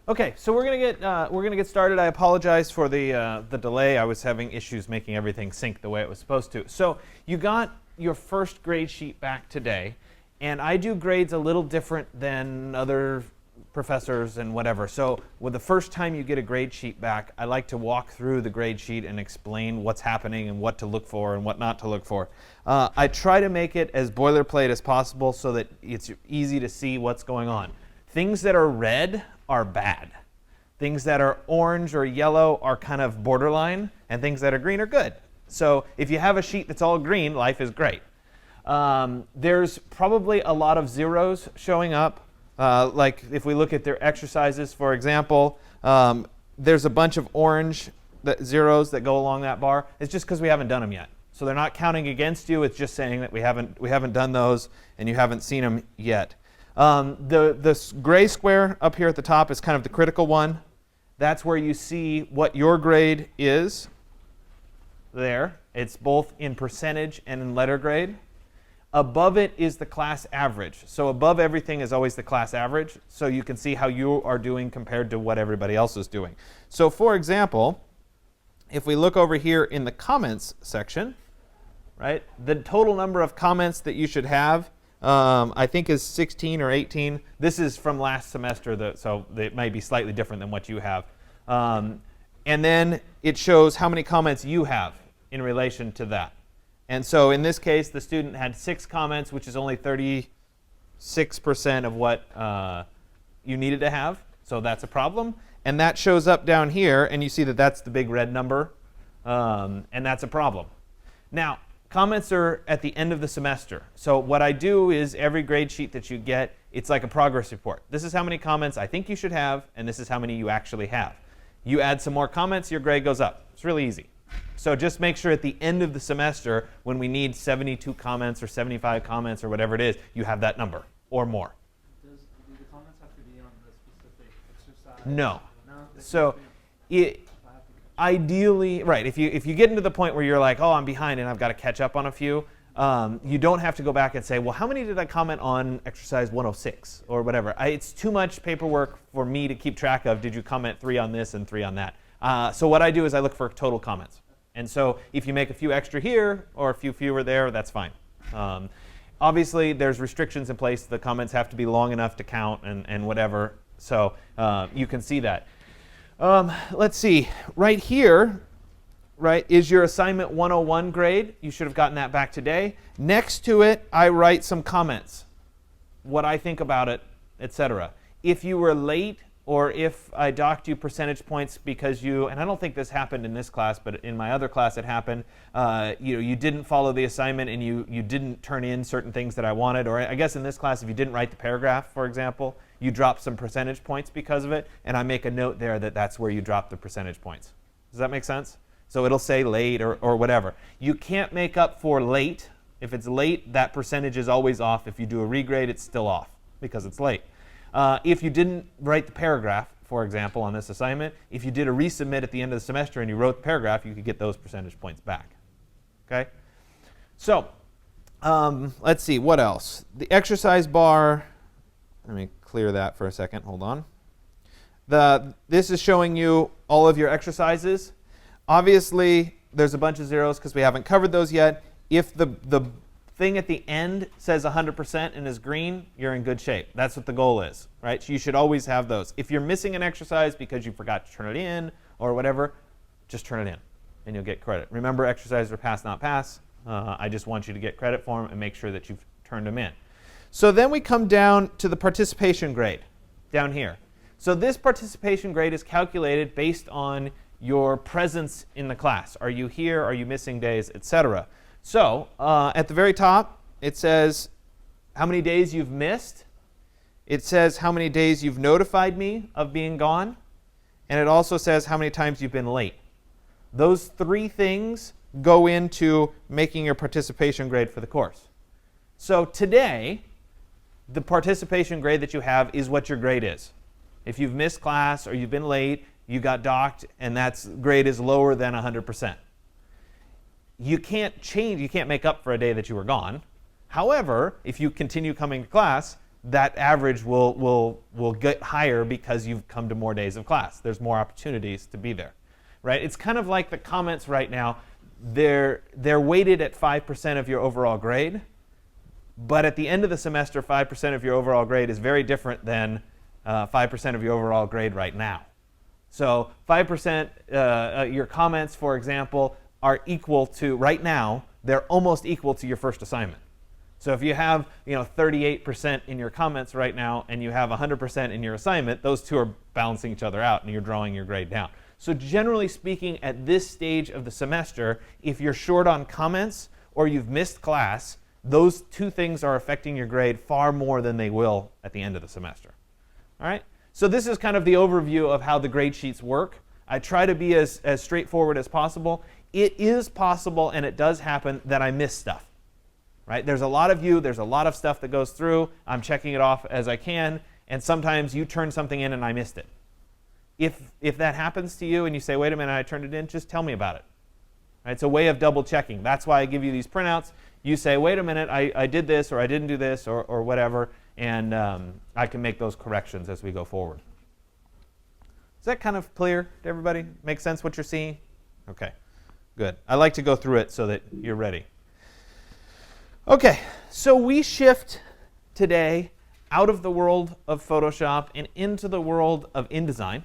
Okay, so we're gonna get started. I apologize for the delay. I was having issues making everything sync the way it was supposed to. So you got your first grade sheet back today, and I do grades a little different than other professors and whatever. So with the first time you get a grade sheet back, I like to walk through the grade sheet and explain what's happening and what to look for and what not to look for. I try to make it as boilerplate as possible so that it's easy to see what's going on. Things that are red are bad. Things that are orange or yellow are kind of borderline, and things that are green are good. So if you have a sheet that's all green, life is great. There's probably a lot of zeros showing up. Like if we look at their exercises, for example, there's a bunch of orange zeros that go along that bar. It's just because we haven't done them yet. So they're not counting against you. It's just saying that we haven't done those and you haven't seen them yet. The gray square up here at the top is kind of the critical one. That's where you see what your grade is there. It's both in percentage and in letter grade. Above it is the class average. So above everything is always the class average. So you can see how you are doing compared to what everybody else is doing. So for example, if we look over here in the comments section, right, the total number of comments that you should have I think is 16 or 18. This is from last semester, so it might be slightly different than what you have. And then it shows how many comments you have in relation to that. And so in this case, the student had 6 comments, which is only 36% of what you needed to have. So that's a problem. And that shows up down here, and you see that that's the big red number. And that's a problem. Now, comments are at the end of the semester. So what I do is every grade sheet that you get, it's like a progress report. This is how many comments I think you should have, and this is how many you actually have. You add some more comments, your grade goes up. It's really easy. So just make sure at the end of the semester, when we need 72 comments or 75 comments or whatever it is, you have that number or more. Do the comments have to be on the specific exercise? No. So ideally, right, if you get into the point where you're like, oh, I'm behind and I've got to catch up on a few, you don't have to go back and say, well, how many did I comment on exercise 106 or whatever? It's too much paperwork for me to keep track of. Did you comment 3 on this and 3 on that? So what I do is I look for total comments. And so if you make a few extra here or a few fewer there, that's fine. Obviously, there's restrictions in place. The comments have to be long enough to count and whatever. So you can see that. Let's see. Right here, right, is your assignment 101 grade. You should have gotten that back today. Next to it, I write some comments, what I think about it, etc. If you were late, or if I docked you percentage points because you, and I don't think this happened in this class, but in my other class it happened, you didn't follow the assignment and you didn't turn in certain things that I wanted, or I guess in this class if you didn't write the paragraph, for example, you drop some percentage points because of it, and I make a note there that that's where you drop the percentage points. Does that make sense? So it'll say late or whatever. You can't make up for late. If it's late, that percentage is always off. If you do a regrade, it's still off because it's late. If you didn't write the paragraph, for example, on this assignment, if you did a resubmit at the end of the semester and you wrote the paragraph, you could get those percentage points back. Okay? So let's see, what else? The exercise bar, let me clear that for a second. Hold on. This is showing you all of your exercises. Obviously, there's a bunch of zeros because we haven't covered those yet. If the thing at the end says 100% and is green, you're in good shape. That's what the goal is, right? So you should always have those. If you're missing an exercise because you forgot to turn it in or whatever, just turn it in and you'll get credit. Remember, exercises are pass, not pass. I just want you to get credit for them and make sure that you've turned them in. So then we come down to the participation grade down here. So this participation grade is calculated based on your presence in the class. Are you here? Are you missing days, etc. So at the very top, it says how many days you've missed. It says how many days you've notified me of being gone. And it also says how many times you've been late. Those 3 things go into making your participation grade for the course. So today, the participation grade that you have is what your grade is. If you've missed class or you've been late, you got docked, and that grade is lower than 100%. You can't change, you can't make up for a day that you were gone. However, if you continue coming to class, that average will get higher because you've come to more days of class. There's more opportunities to be there, right? It's kind of like the comments right now. They're weighted at 5% of your overall grade, but at the end of the semester, 5% of your overall grade is very different than 5% of your overall grade right now. So 5%, your comments, for example, are equal to, right now, they're almost equal to your first assignment. So if you have 38% in your comments right now and you have 100% in your assignment, those two are balancing each other out and you're drawing your grade down. So generally speaking, at this stage of the semester, if you're short on comments or you've missed class, those two things are affecting your grade far more than they will at the end of the semester. All right? So this is kind of the overview of how the grade sheets work. I try to be as straightforward as possible. It is possible, and it does happen, that I miss stuff. Right? There's a lot of you, there's a lot of stuff that goes through. I'm checking it off as I can, and sometimes you turn something in and I missed it. If that happens to you and you say, wait a minute, I turned it in, just tell me about it. Right? It's a way of double checking. That's why I give you these printouts. You say, wait a minute, I did this or I didn't do this or whatever, and I can make those corrections as we go forward. Is that kind of clear to everybody? Make sense what you're seeing? Okay, good. I like to go through it so that you're ready. Okay, so we shift today out of the world of Photoshop and into the world of InDesign.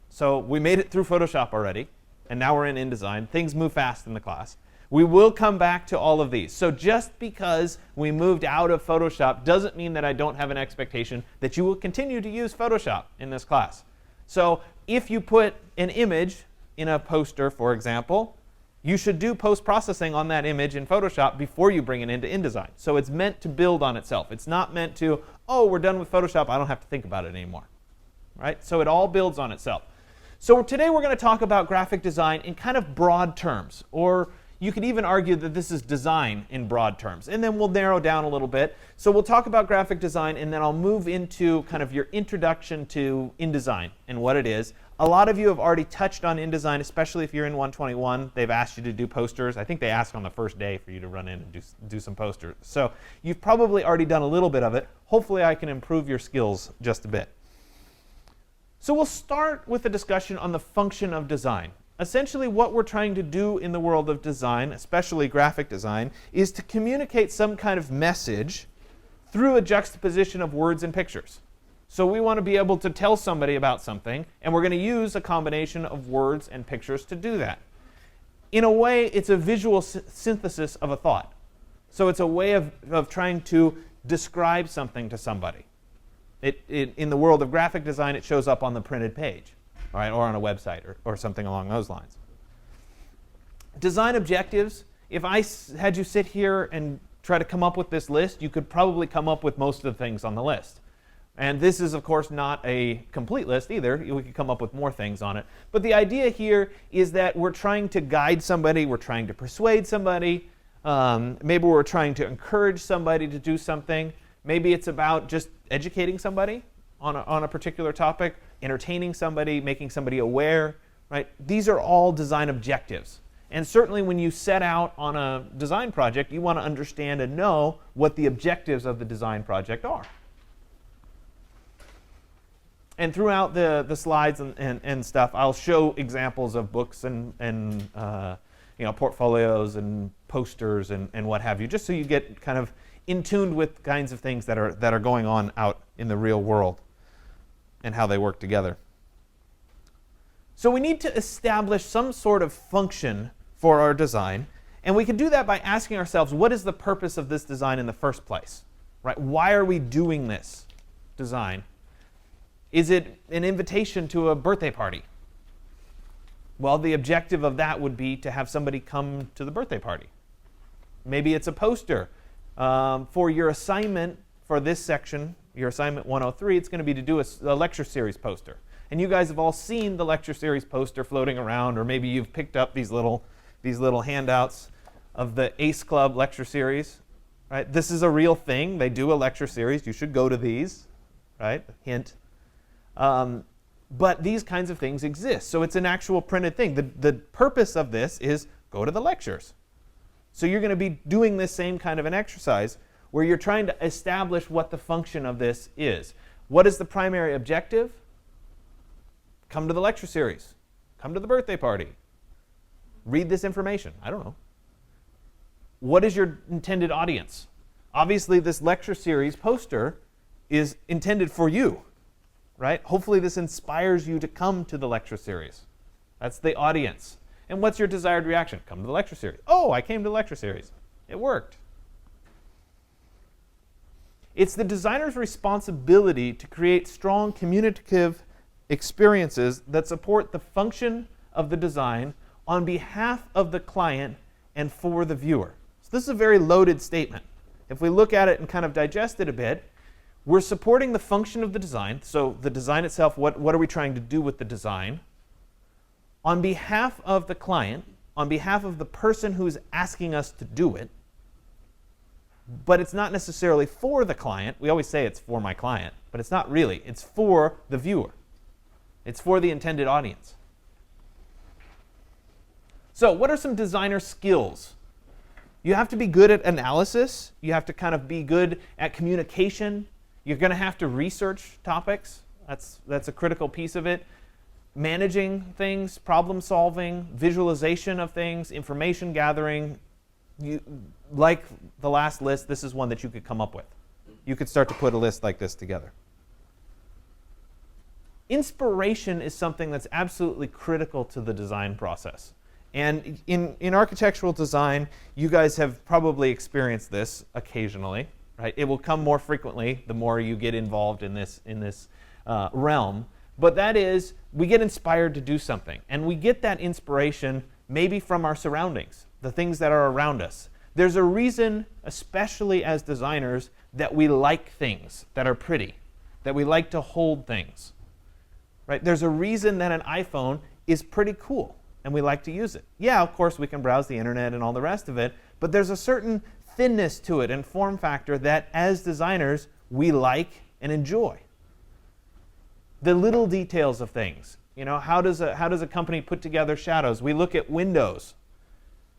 So we made it through Photoshop already, and now we're in InDesign. Things move fast in the class. We will come back to all of these. So just because we moved out of Photoshop doesn't mean that I don't have an expectation that you will continue to use Photoshop in this class. So if you put an image in a poster, for example, you should do post-processing on that image in Photoshop before you bring it into InDesign. So it's meant to build on itself. It's not meant to, oh, we're done with Photoshop, I don't have to think about it anymore. Right? So it all builds on itself. So today we're going to talk about graphic design in kind of broad terms, or you could even argue that this is design in broad terms. And then we'll narrow down a little bit. So we'll talk about graphic design, and then I'll move into kind of your introduction to InDesign and what it is. A lot of you have already touched on InDesign, especially if you're in 121. They've asked you to do posters. I think they ask on the first day for you to run in and do some posters. So you've probably already done a little bit of it. Hopefully I can improve your skills just a bit. So we'll start with a discussion on the function of design. Essentially what we're trying to do in the world of design, especially graphic design, is to communicate some kind of message through a juxtaposition of words and pictures. So we want to be able to tell somebody about something, and we're going to use a combination of words and pictures to do that. In a way, it's a visual synthesis of a thought. So it's a way of trying to describe something to somebody. In the world of graphic design, it shows up on the printed page, all right, or on a website or something along those lines. Design objectives. If I had you sit here and try to come up with this list, you could probably come up with most of the things on the list. And this is, of course, not a complete list either. We could come up with more things on it. But the idea here is that we're trying to guide somebody. We're trying to persuade somebody. Maybe we're trying to encourage somebody to do something. Maybe it's about just educating somebody on a particular topic, entertaining somebody, making somebody aware. Right? These are all design objectives. And certainly when you set out on a design project, you want to understand and know what the objectives of the design project are. And throughout the slides and stuff, I'll show examples of books and portfolios and posters and what have you, just so you get kind of in tune with kinds of things that are going on out in the real world and how they work together. So we need to establish some sort of function for our design, and we can do that by asking ourselves, what is the purpose of this design in the first place? Right? Why are we doing this design? Is it an invitation to a birthday party? Well, the objective of that would be to have somebody come to the birthday party. Maybe it's a poster. For your assignment for this section, your assignment 103, it's going to be to do a lecture series poster. And you guys have all seen the lecture series poster floating around, or maybe you've picked up these little handouts of the ACE Club lecture series. Right? This is a real thing. They do a lecture series. You should go to these. Right? Hint. But these kinds of things exist. So it's an actual printed thing. The purpose of this is go to the lectures. So you're going to be doing this same kind of an exercise. where you're trying to establish what the function of this is. What is the primary objective? Come to the lecture series. Come to the birthday party. Read this information. I don't know. What is your intended audience? Obviously, this lecture series poster is intended for you, right? Hopefully, this inspires you to come to the lecture series. That's the audience. And what's your desired reaction? Come to the lecture series. Oh, I came to the lecture series. It worked. It's the designer's responsibility to create strong communicative experiences that support the function of the design on behalf of the client and for the viewer. So this is a very loaded statement. If we look at it and kind of digest it a bit, we're supporting the function of the design. So the design itself, what are we trying to do with the design? On behalf of the client, on behalf of the person who's asking us to do it, but it's not necessarily for the client. We always say it's for my client, but it's not really. It's for the viewer. It's for the intended audience. So what are some designer skills? You have to be good at analysis. You have to kind of be good at communication. You're going to have to research topics. That's a critical piece of it. Managing things, problem solving, visualization of things, information gathering. Like the last list, this is one that you could come up with. You could start to put a list like this together. Inspiration is something that's absolutely critical to the design process. And in architectural design, you guys have probably experienced this occasionally, right? It will come more frequently the more you get involved in this realm. But that is, we get inspired to do something. And we get that inspiration maybe from our surroundings, the things that are around us. There's a reason, especially as designers, that we like things that are pretty, that we like to hold things. Right? There's a reason that an iPhone is pretty cool and we like to use it. Yeah, of course, we can browse the internet and all the rest of it, but there's a certain thinness to it and form factor that, as designers, we like and enjoy. The little details of things. You know, how does a company put together shadows? We look at windows.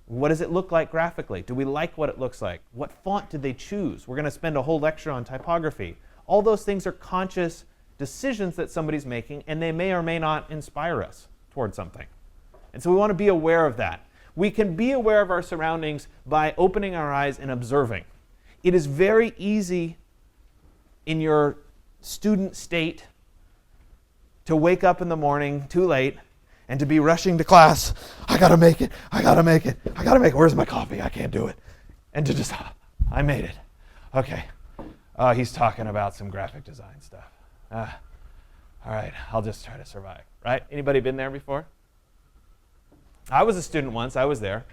What does it look like graphically? Do we like what it looks like? What font did they choose? We're going to spend a whole lecture on typography. All those things are conscious decisions that somebody's making, and they may or may not inspire us towards something. And so we want to be aware of that. We can be aware of our surroundings by opening our eyes and observing. It is very easy in your student state to wake up in the morning too late and to be rushing to class. I gotta make it, I gotta make it, I gotta make it. Where's my coffee? I can't do it. And to just, I made it. Okay. He's talking about some graphic design stuff. All right, I'll just try to survive. Right? Anybody been there before? I was a student once. I was there.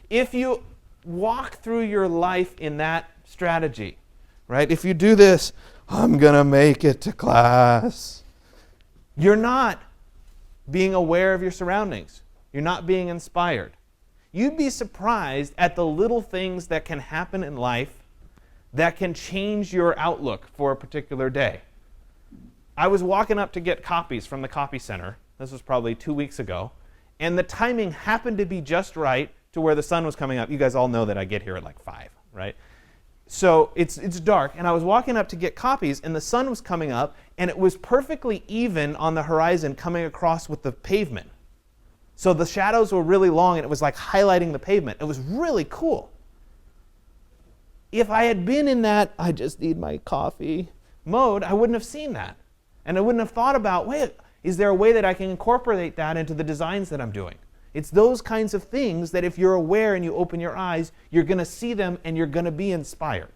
If you walk through your life in that strategy, right? If you do this, I'm going to make it to class. You're not being aware of your surroundings. You're not being inspired. You'd be surprised at the little things that can happen in life that can change your outlook for a particular day. I was walking up to get copies from the copy center. This was probably 2 weeks ago. And the timing happened to be just right to where the sun was coming up. You guys all know that I get here at like 5, right? So it's dark, and I was walking up to get copies, and the sun was coming up, and it was perfectly even on the horizon coming across with the pavement. So the shadows were really long, and it was like highlighting the pavement. It was really cool. If I had been in that, I just need my coffee mode, I wouldn't have seen that. And I wouldn't have thought about, wait, is there a way that I can incorporate that into the designs that I'm doing? It's those kinds of things that if you're aware and you open your eyes, you're going to see them and you're going to be inspired.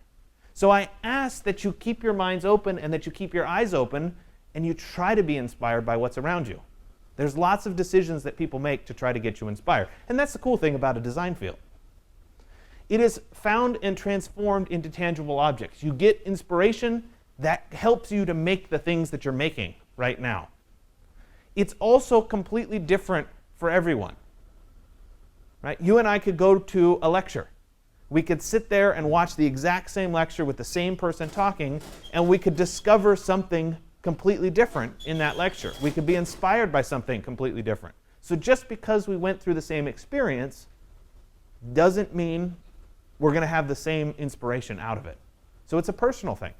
So I ask that you keep your minds open and that you keep your eyes open and you try to be inspired by what's around you. There's lots of decisions that people make to try to get you inspired. And that's the cool thing about a design field. It is found and transformed into tangible objects. You get inspiration that helps you to make the things that you're making right now. It's also completely different for everyone. Right? You and I could go to a lecture. We could sit there and watch the exact same lecture with the same person talking, and we could discover something completely different in that lecture. We could be inspired by something completely different. So just because we went through the same experience doesn't mean we're going to have the same inspiration out of it. So it's a personal thing.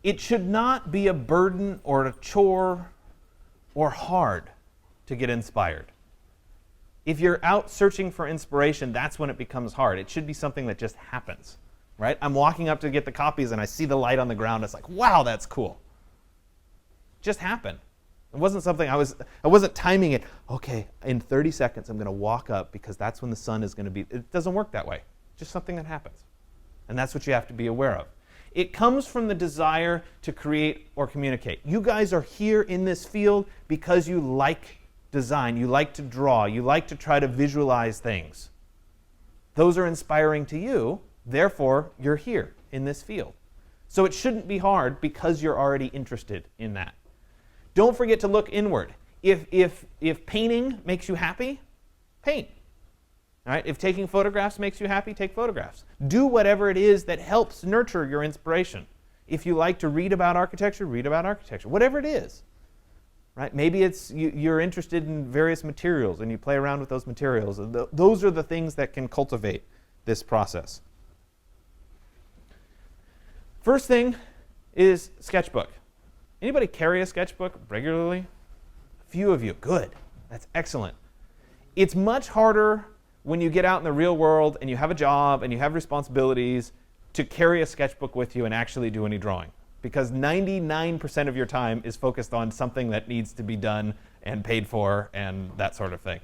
It should not be a burden or a chore or hard to get inspired. If you're out searching for inspiration, that's when it becomes hard. It should be something that just happens, right? I'm walking up to get the copies and I see the light on the ground. It's like, wow, that's cool. Just happened. It wasn't something I wasn't timing it. Okay, in 30 seconds I'm going to walk up because that's when the sun is going to be. It doesn't work that way. Just something that happens. And that's what you have to be aware of. It comes from the desire to create or communicate. You guys are here in this field because you like design, you like to draw, you like to try to visualize things. Those are inspiring to you, therefore you're here in this field. So it shouldn't be hard because you're already interested in that. Don't forget to look inward. If painting makes you happy, paint. All right? If taking photographs makes you happy, take photographs. Do whatever it is that helps nurture your inspiration. If you like to read about architecture, read about architecture. Whatever it is. Right? Maybe it's you're interested in various materials and you play around with those materials. Those are the things that can cultivate this process. First thing is Sketchbook. Anybody carry a sketchbook regularly? A few of you. Good. That's excellent. It's much harder when you get out in the real world and you have a job and you have responsibilities to carry a sketchbook with you and actually do any drawing. Because 99% of your time is focused on something that needs to be done and paid for and that sort of thing.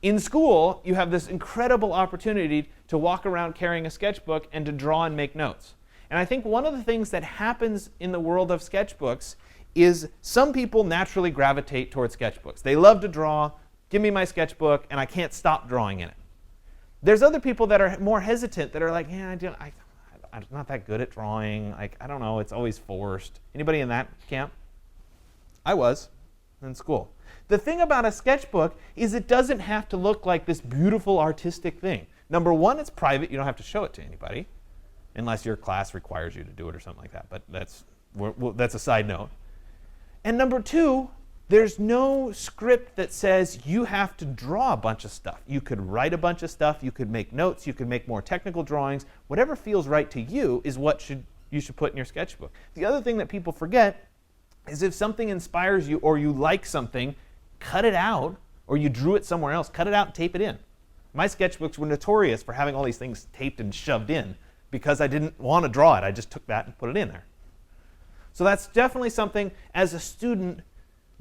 In school, you have this incredible opportunity to walk around carrying a sketchbook and to draw and make notes. And I think one of the things that happens in the world of sketchbooks is some people naturally gravitate towards sketchbooks. They love to draw. Give me my sketchbook, and I can't stop drawing in it. There's other people that are more hesitant that are like, yeah, I'm not that good at drawing. Like, I don't know, it's always forced. Anybody in that camp? I was in school. The thing about a sketchbook is it doesn't have to look like this beautiful artistic thing. Number one, it's private. You don't have to show it to anybody unless your class requires you to do it or something like that. But that's a side note. And number two, there's no script that says you have to draw a bunch of stuff. You could write a bunch of stuff. You could make notes. You could make more technical drawings. Whatever feels right to you is what you should put in your sketchbook. The other thing that people forget is if something inspires you or you like something, cut it out, or you drew it somewhere else, cut it out and tape it in. My sketchbooks were notorious for having all these things taped and shoved in because I didn't want to draw it. I just took that and put it in there. So that's definitely something, as a student,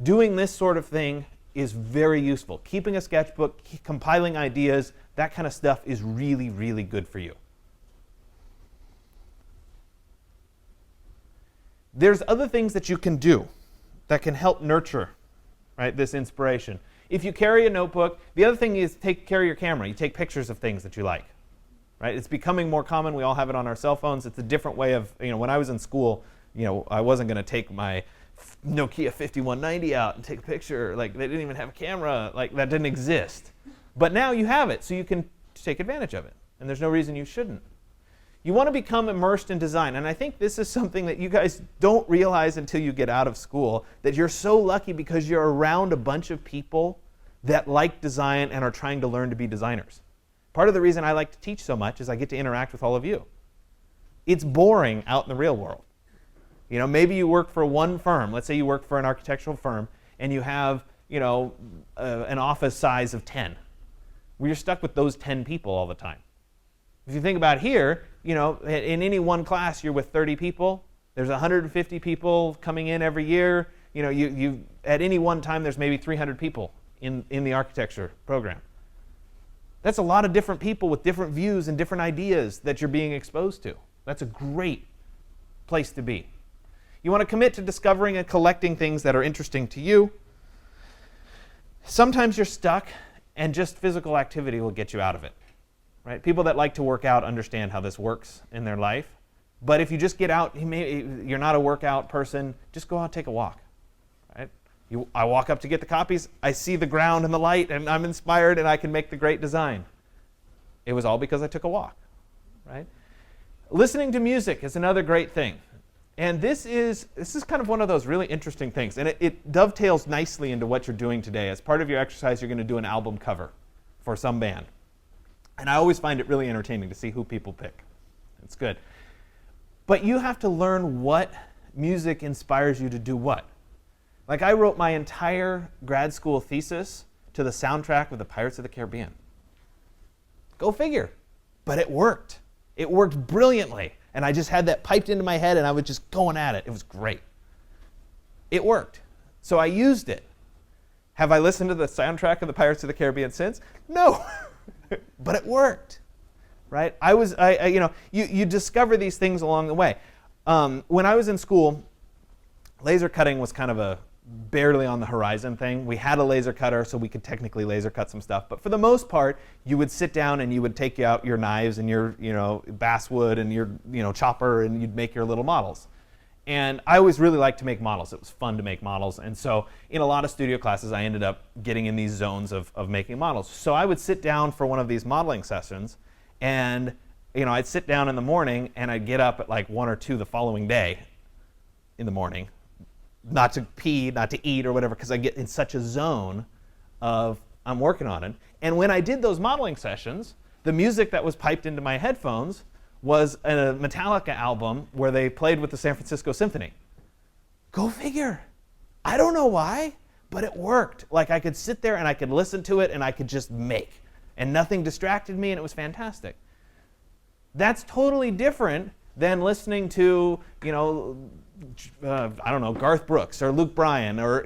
doing this sort of thing is very useful. Keeping a sketchbook, compiling ideas, that kind of stuff is really, really good for you. There's other things that you can do that can help nurture, right, this inspiration. If you carry a notebook, the other thing is carry your camera. You take pictures of things that you like. Right? It's becoming more common. We all have it on our cell phones. It's a different way of, when I was in school, I wasn't going to take my Nokia 5190 out and take a picture. Like, they didn't even have a camera. Like, that didn't exist. But now you have it, so you can take advantage of it. And there's no reason you shouldn't. You want to become immersed in design. And I think this is something that you guys don't realize until you get out of school, that you're so lucky because you're around a bunch of people that like design and are trying to learn to be designers. Part of the reason I like to teach so much is I get to interact with all of you. It's boring out in the real world. Maybe you work for one firm. Let's say you work for an architectural firm, and you have, an office size of 10. Well, you're stuck with those 10 people all the time. If you think about here, in any one class, you're with 30 people. There's 150 people coming in every year. You at any one time, there's maybe 300 people in the architecture program. That's a lot of different people with different views and different ideas that you're being exposed to. That's a great place to be. You want to commit to discovering and collecting things that are interesting to you. Sometimes you're stuck, and just physical activity will get you out of it. Right? People that like to work out understand how this works in their life. But if you just get out, you're not a workout person, just go out and take a walk. Right? I walk up to get the copies, I see the ground and the light, and I'm inspired, and I can make the great design. It was all because I took a walk. Right? Listening to music is another great thing. And this is kind of one of those really interesting things. And it dovetails nicely into what you're doing today. As part of your exercise, you're going to do an album cover for some band. And I always find it really entertaining to see who people pick. It's good. But you have to learn what music inspires you to do what. Like, I wrote my entire grad school thesis to the soundtrack of the Pirates of the Caribbean. Go figure. But it worked. It worked brilliantly. And I just had that piped into my head, and I was just going at it. It was great. It worked. So I used it. Have I listened to the soundtrack of the Pirates of the Caribbean since? No. But it worked. Right? You discover these things along the way. When I was in school, laser cutting was kind of a barely on the horizon thing. We had a laser cutter, so we could technically laser cut some stuff. But for the most part, you would sit down and you would take out your knives and your basswood and your chopper, and you'd make your little models. And I always really liked to make models. It was fun to make models. And so in a lot of studio classes, I ended up getting in these zones of making models. So I would sit down for one of these modeling sessions, and I'd sit down in the morning, and I'd get up at like 1 or 2 the following day in the morning, not to pee, not to eat or whatever, because I get in such a zone of I'm working on it. And when I did those modeling sessions, the music that was piped into my headphones was a Metallica album where they played with the San Francisco Symphony. Go figure. I don't know why, but it worked. Like, I could sit there and I could listen to it and I could just make. And nothing distracted me, and it was fantastic. That's totally different than listening to, I don't know, Garth Brooks or Luke Bryan or,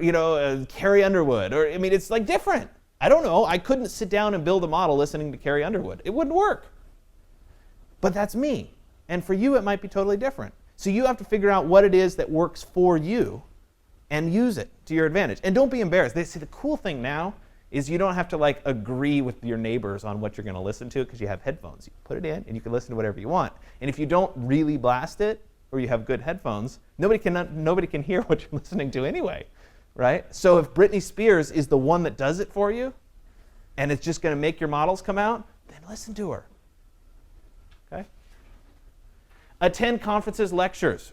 Carrie Underwood. Or, it's like different. I don't know. I couldn't sit down and build a model listening to Carrie Underwood. It wouldn't work. But that's me. And for you, it might be totally different. So you have to figure out what it is that works for you and use it to your advantage. And don't be embarrassed. The cool thing now is you don't have to agree with your neighbors on what you're going to listen to because you have headphones. You put it in and you can listen to whatever you want. And if you don't really blast it, or you have good headphones, nobody can hear what you're listening to anyway, right? So if Britney Spears is the one that does it for you, and it's just going to make your models come out, then listen to her. Okay? Attend conferences, lectures.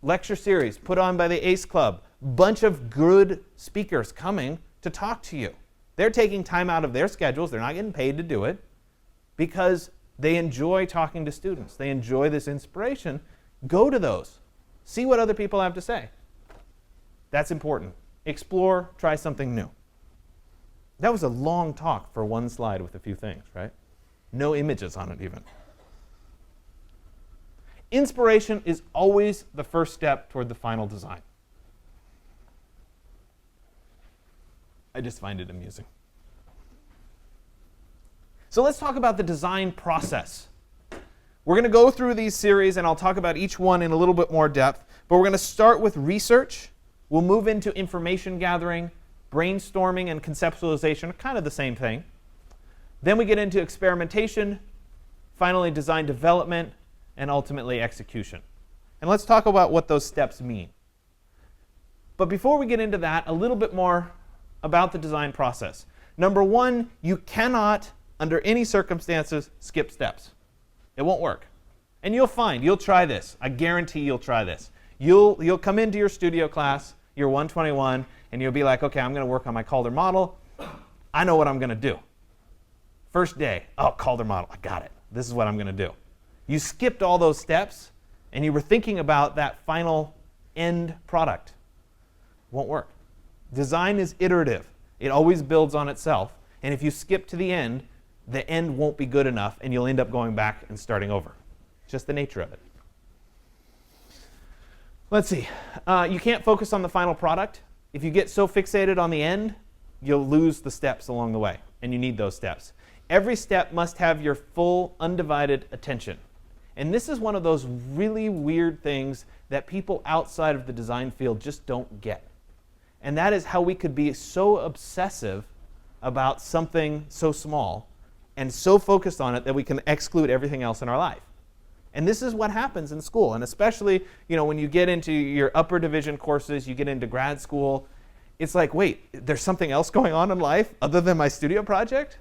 Lecture series put on by the ACE Club. Bunch of good speakers coming to talk to you. They're taking time out of their schedules. They're not getting paid to do it because they enjoy talking to students. They enjoy this inspiration. Go to those. See what other people have to say. That's important. Explore, try something new. That was a long talk for one slide with a few things, right? No images on it even. Inspiration is always the first step toward the final design. I just find it amusing. So let's talk about the design process. We're going to go through these series, and I'll talk about each one in a little bit more depth. But we're going to start with research. We'll move into information gathering, brainstorming, and conceptualization, kind of the same thing. Then we get into experimentation, finally design development, and ultimately execution. And let's talk about what those steps mean. But before we get into that, a little bit more about the design process. Number one, you cannot, under any circumstances, skip steps. It won't work. And you'll try this. I guarantee you'll try this. You'll come into your studio class, your 121, and you'll be like, okay, I'm going to work on my Calder model. I know what I'm going to do. First day, Calder model, I got it. This is what I'm going to do. You skipped all those steps, and you were thinking about that final end product. Won't work. Design is iterative. It always builds on itself. And if you skip to the end won't be good enough, and you'll end up going back and starting over. Just the nature of it. Let's see. You can't focus on the final product. If you get so fixated on the end, you'll lose the steps along the way, and you need those steps. Every step must have your full, undivided attention. And this is one of those really weird things that people outside of the design field just don't get. And that is how we could be so obsessive about something so small and so focused on it that we can exclude everything else in our life. And this is what happens in school. And especially, when you get into your upper division courses, you get into grad school, it's like, wait, there's something else going on in life other than my studio project?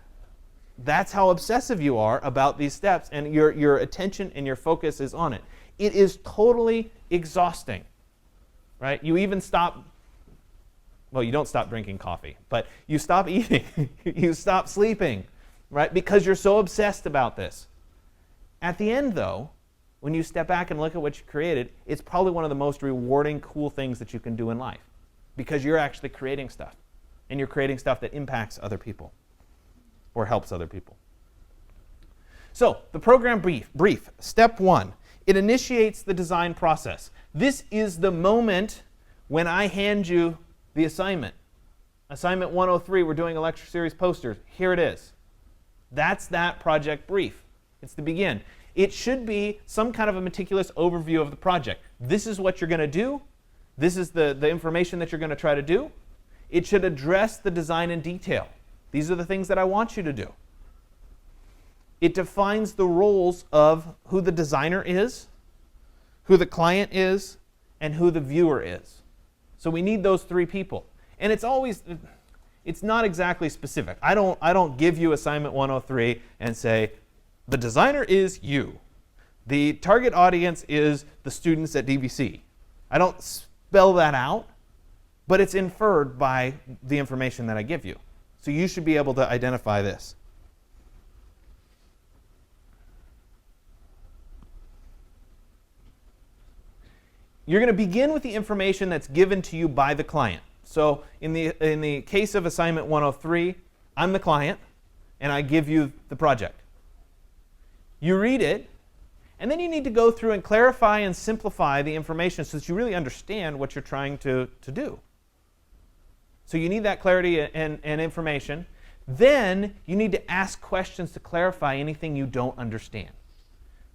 That's how obsessive you are about these steps, and your attention and your focus is on it. It is totally exhausting, right? You even stop, well, you don't stop drinking coffee, but you stop eating, you stop sleeping, right? Because you're so obsessed about this. At the end, though, when you step back and look at what you created, it's probably one of the most rewarding, cool things that you can do in life, because you're actually creating stuff, and you're creating stuff that impacts other people or helps other people. So the program brief, step 1, it initiates the design process. This is the moment when I hand you the assignment. Assignment 103, we're doing a lecture series posters. Here it is. That's that project brief. It's the begin. It should be some kind of a meticulous overview of the project. This is what you're going to do. This is the information that you're going to try to do. It should address the design in detail. These are the things that I want you to do. It defines the roles of who the designer is, who the client is, and who the viewer is. So we need those 3 people. And it's not exactly specific. I don't give you assignment 103 and say, the designer is you. The target audience is the students at DVC. I don't spell that out, but it's inferred by the information that I give you. So you should be able to identify this. You're going to begin with the information that's given to you by the client. So in the case of assignment 103, I'm the client, and I give you the project. You read it, and then you need to go through and clarify and simplify the information so that you really understand what you're trying to do. So you need that clarity and information. Then you need to ask questions to clarify anything you don't understand.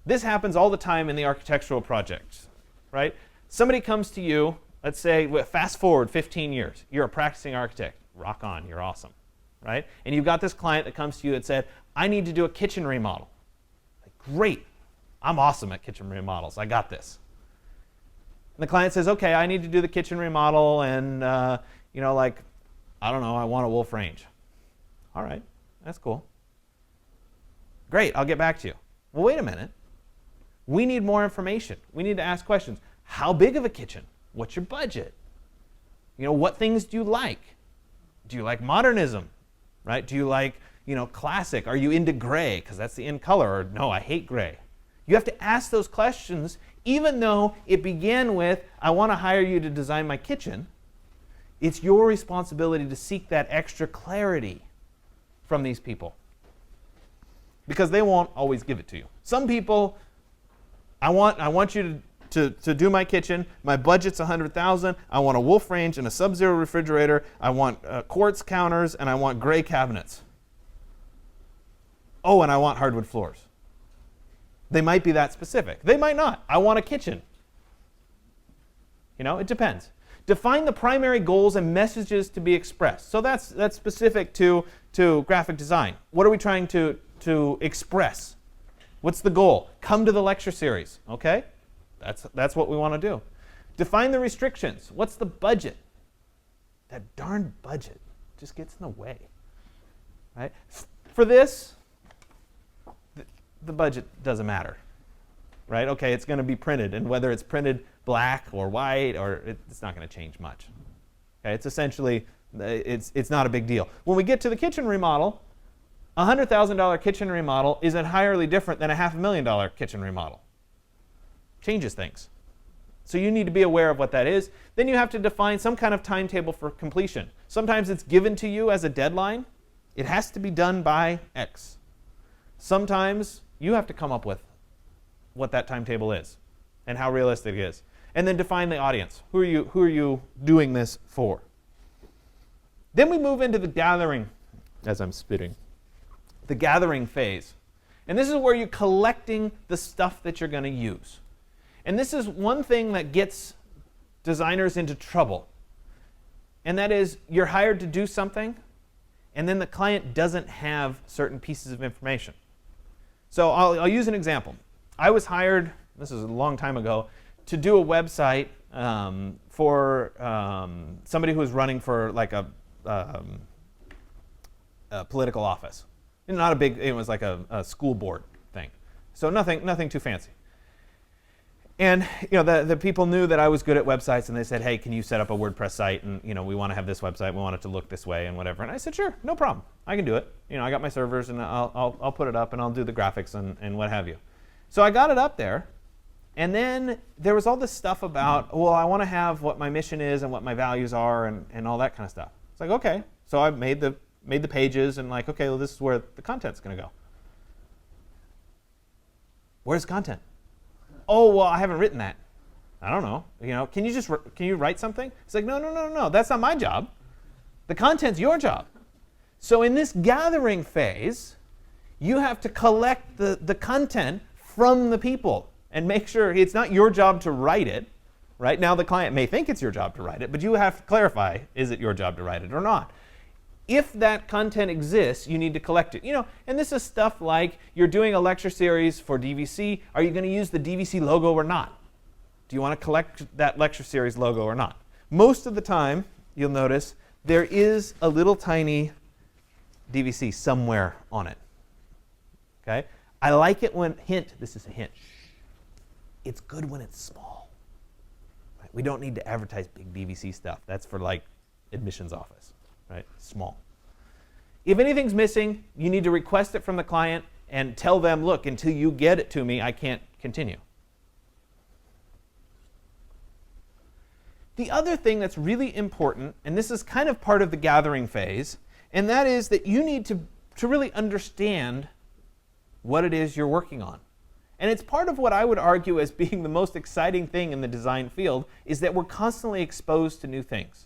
This happens all the time in the architectural projects, right? Somebody comes to you, let's say, fast forward 15 years. You're a practicing architect. Rock on, you're awesome, right? And you've got this client that comes to you that said, I need to do a kitchen remodel. Like, great, I'm awesome at kitchen remodels. I got this. And the client says, okay, I need to do the kitchen remodel, and I don't know, I want a wolf range. All right, that's cool. Great, I'll get back to you. Well, wait a minute. We need more information. We need to ask questions. How big of a kitchen? What's your budget? What things do you like? Do you like modernism? Right? Do you like, classic? Are you into gray? Because that's the in color. Or no, I hate gray. You have to ask those questions, even though it began with, I want to hire you to design my kitchen. It's your responsibility to seek that extra clarity from these people, because they won't always give it to you. Some people, I want you to do my kitchen. My budget's $100,000. I want a wolf range and a sub-zero refrigerator. I want quartz counters, and I want gray cabinets. Oh, and I want hardwood floors. They might be that specific. They might not. I want a kitchen. It depends. Define the primary goals and messages to be expressed. So that's specific to graphic design. What are we trying to express? What's the goal? Come to the lecture series. Okay? That's what we want to do. Define the restrictions. What's the budget? That darn budget just gets in the way. Right? For this, the budget doesn't matter. Right? Okay, it's going to be printed, and whether it's printed black or white, or it's not going to change much. Okay, it's essentially, it's not a big deal. When we get to the kitchen remodel, a $100,000 kitchen remodel is entirely different than a $500,000 kitchen remodel. Changes things. So you need to be aware of what that is. Then you have to define some kind of timetable for completion. Sometimes it's given to you as a deadline. It has to be done by X. Sometimes you have to come up with what that timetable is and how realistic it is. And then define the audience. Who are you doing this for? Then we move into the gathering, as I'm spitting, the gathering phase. And this is where you're collecting the stuff that you're going to use. And this is one thing that gets designers into trouble. And that is, you're hired to do something, and then the client doesn't have certain pieces of information. So I'll use an example. I was hired, this is a long time ago, to do a website for somebody who was running for like a political office. And not a big, it was like a school board thing. So nothing too fancy. And the people knew that I was good at websites, and they said, hey, can you set up a WordPress site? And we want to have this website, we want it to look this way and whatever. And I said, sure, no problem. I can do it. I got my servers, and I'll put it up, and I'll do the graphics and what have you. So I got it up there. And then there was all this stuff about, well, I want to have what my mission is and what my values are and all that kind of stuff. It's like, OK. So I made the pages, and like, OK, well, this is where the content's going to go. Where's the content? Oh, well, I haven't written that. I don't know. Can you write something? It's like, no. That's not my job. The content's your job. So in this gathering phase, you have to collect the content from the people and make sure it's not your job to write it. Right now, the client may think it's your job to write it, but you have to clarify: is it your job to write it or not? If that content exists, you need to collect it. And this is stuff like you're doing a lecture series for DVC. Are you going to use the DVC logo or not? Do you want to collect that lecture series logo or not? Most of the time, you'll notice there is a little tiny DVC somewhere on it. Okay? I like it when, this is a hint. It's good when it's small. Right? We don't need to advertise big DVC stuff. That's for like admissions office. Right? Small. If anything's missing, you need to request it from the client and tell them, look, until you get it to me, I can't continue. The other thing that's really important, and this is kind of part of the gathering phase, and that is that you need to really understand what it is you're working on. And it's part of what I would argue as being the most exciting thing in the design field, is that we're constantly exposed to new things.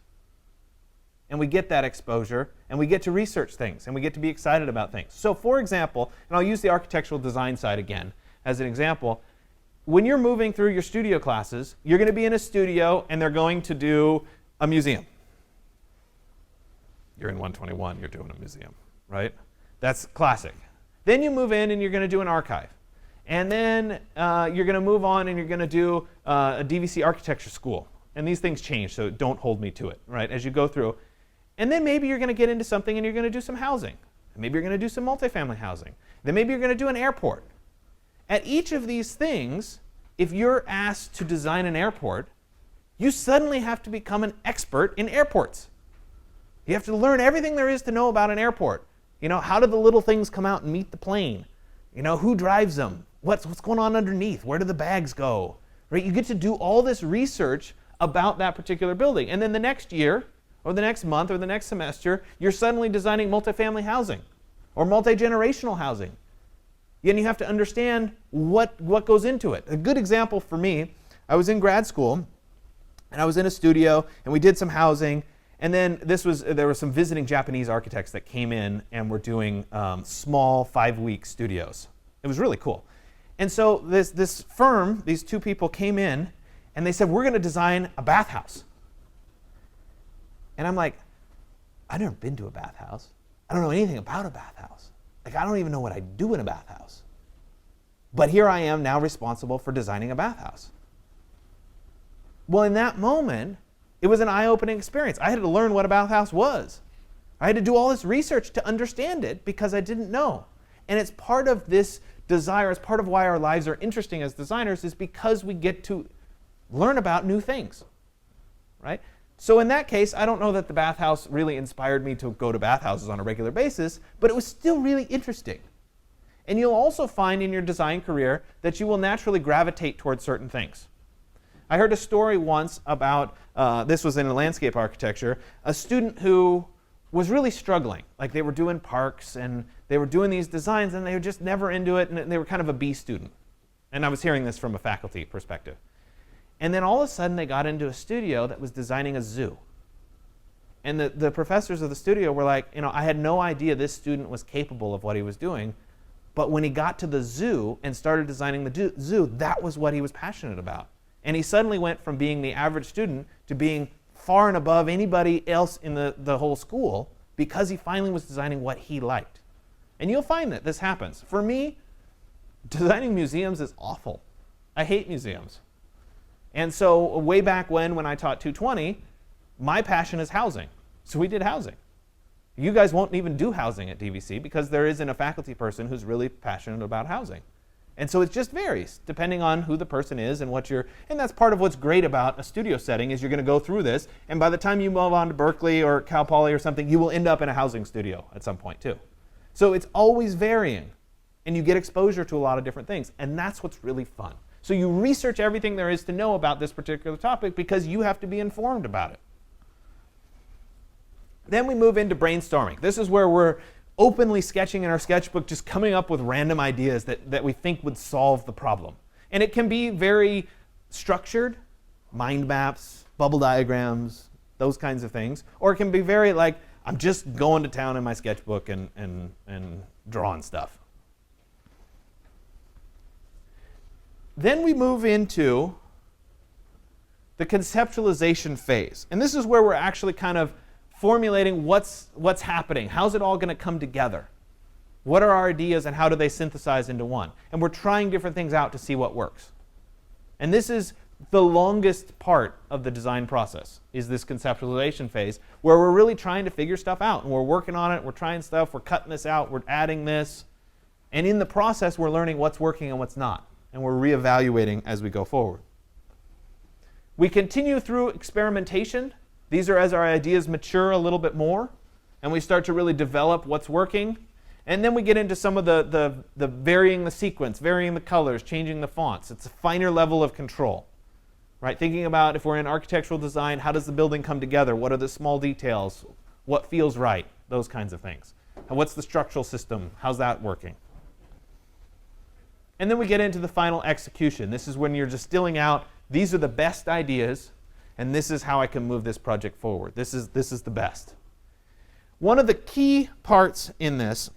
And we get that exposure, and we get to research things, and we get to be excited about things. So for example, and I'll use the architectural design side again as an example, when you're moving through your studio classes, you're going to be in a studio, and they're going to do a museum. You're in 121, you're doing a museum, right? That's classic. Then you move in, and you're going to do an archive. And then you're going to move on, and you're going to do a DVC architecture school. And these things change, so don't hold me to it, right, as you go through. And then maybe you're going to get into something and you're going to do some housing. And maybe you're going to do some multifamily housing. Then maybe you're going to do an airport. At each of these things, if you're asked to design an airport, you suddenly have to become an expert in airports. You have to learn everything there is to know about an airport. How do the little things come out and meet the plane? Who drives them? What's going on underneath? Where do the bags go? Right? You get to do all this research about that particular building. And then the next year, or the next month, or the next semester, you're suddenly designing multifamily housing or multi-generational housing. And you have to understand what goes into it. A good example for me, I was in grad school, and I was in a studio, and we did some housing, and then there were some visiting Japanese architects that came in and were doing small 5-week studios. It was really cool. And so this firm, these two people came in, and they said, we're going to design a bathhouse. And I'm like, I've never been to a bathhouse. I don't know anything about a bathhouse. Like, I don't even know what I do in a bathhouse. But here I am now responsible for designing a bathhouse. Well, in that moment, it was an eye-opening experience. I had to learn what a bathhouse was. I had to do all this research to understand it because I didn't know. And it's part of this desire, it's part of why our lives are interesting as designers, is because we get to learn about new things, right? So in that case, I don't know that the bathhouse really inspired me to go to bathhouses on a regular basis, but it was still really interesting. And you'll also find in your design career that you will naturally gravitate towards certain things. I heard a story once about, this was in landscape architecture, a student who was really struggling. Like, they were doing parks, and they were doing these designs, and they were just never into it, and they were kind of a B student. And I was hearing this from a faculty perspective. And then all of a sudden, they got into a studio that was designing a zoo. And the professors of the studio were like, I had no idea this student was capable of what he was doing. But when he got to the zoo and started designing the zoo, that was what he was passionate about. And he suddenly went from being the average student to being far and above anybody else in the whole school because he finally was designing what he liked. And you'll find that this happens. For me, designing museums is awful. I hate museums. And so way back when I taught 220, my passion is housing. So we did housing. You guys won't even do housing at DVC because there isn't a faculty person who's really passionate about housing. And so it just varies depending on who the person is and and that's part of what's great about a studio setting is you're going to go through this, and by the time you move on to Berkeley or Cal Poly or something, you will end up in a housing studio at some point too. So it's always varying, and you get exposure to a lot of different things, and that's what's really fun. So you research everything there is to know about this particular topic because you have to be informed about it. Then we move into brainstorming. This is where we're openly sketching in our sketchbook, just coming up with random ideas that we think would solve the problem. And it can be very structured, mind maps, bubble diagrams, those kinds of things. Or it can be very like, I'm just going to town in my sketchbook and drawing stuff. Then we move into the conceptualization phase. And this is where we're actually kind of formulating what's happening. How's it all going to come together? What are our ideas and how do they synthesize into one? And we're trying different things out to see what works. And this is the longest part of the design process, is this conceptualization phase, where we're really trying to figure stuff out. And we're working on it, we're trying stuff, we're cutting this out, we're adding this. And in the process, we're learning what's working and what's not. And we're reevaluating as we go forward. We continue through experimentation. These are as our ideas mature a little bit more, and we start to really develop what's working. And then we get into some of the varying the sequence, varying the colors, changing the fonts. It's a finer level of control, right? Thinking about if we're in architectural design, how does the building come together? What are the small details? What feels right? Those kinds of things. And what's the structural system? How's that working? And then we get into the final execution. This is when you're distilling out, these are the best ideas, and this is how I can move this project forward. This is the best. One of the key parts in this,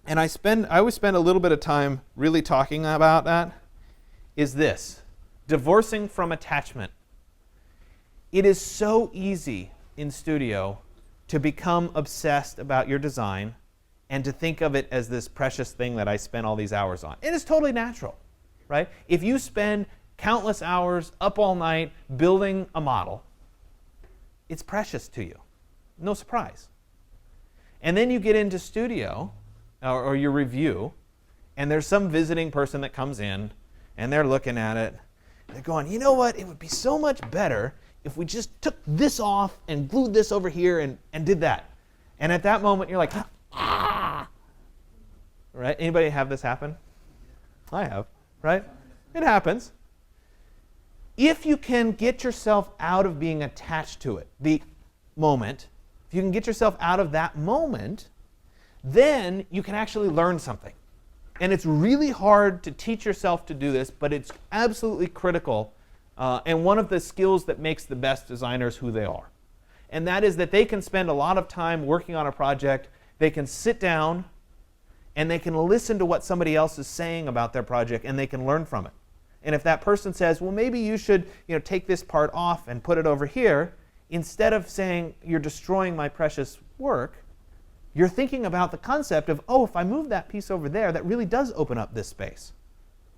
and I always spend a little bit of time really talking about that, is this: divorcing from attachment. It is so easy in studio to become obsessed about your design and to think of it as this precious thing that I spent all these hours on. It is totally natural, right? If you spend countless hours up all night building a model, it's precious to you. No surprise. And then you get into studio or your review, and there's some visiting person that comes in, and they're looking at it, and they're going, you know what, it would be so much better if we just took this off and glued this over here and did that. And at that moment, you're like, ah! Right? Anybody have this happen? I have, right? It happens. If you can get yourself out of being attached to it, the moment, if you can get yourself out of that moment, then you can actually learn something. And it's really hard to teach yourself to do this, but it's absolutely critical and one of the skills that makes the best designers who they are. And that is that they can spend a lot of time working on a project. They can sit down and they can listen to what somebody else is saying about their project, and they can learn from it. And if that person says, well, maybe you should take this part off and put it over here, instead of saying, you're destroying my precious work, you're thinking about the concept of, oh, if I move that piece over there, that really does open up this space.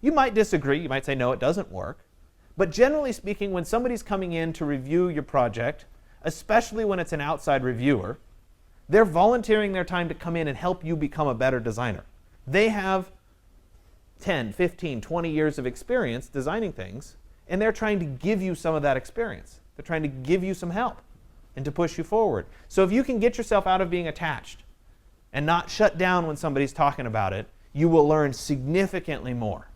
You might disagree. You might say, no, it doesn't work. But generally speaking, when somebody's coming in to review your project, especially when it's an outside reviewer, they're volunteering their time to come in and help you become a better designer. They have 10, 15, 20 years of experience designing things, and they're trying to give you some of that experience. They're trying to give you some help and to push you forward. So if you can get yourself out of being attached and not shut down when somebody's talking about it, you will learn significantly more.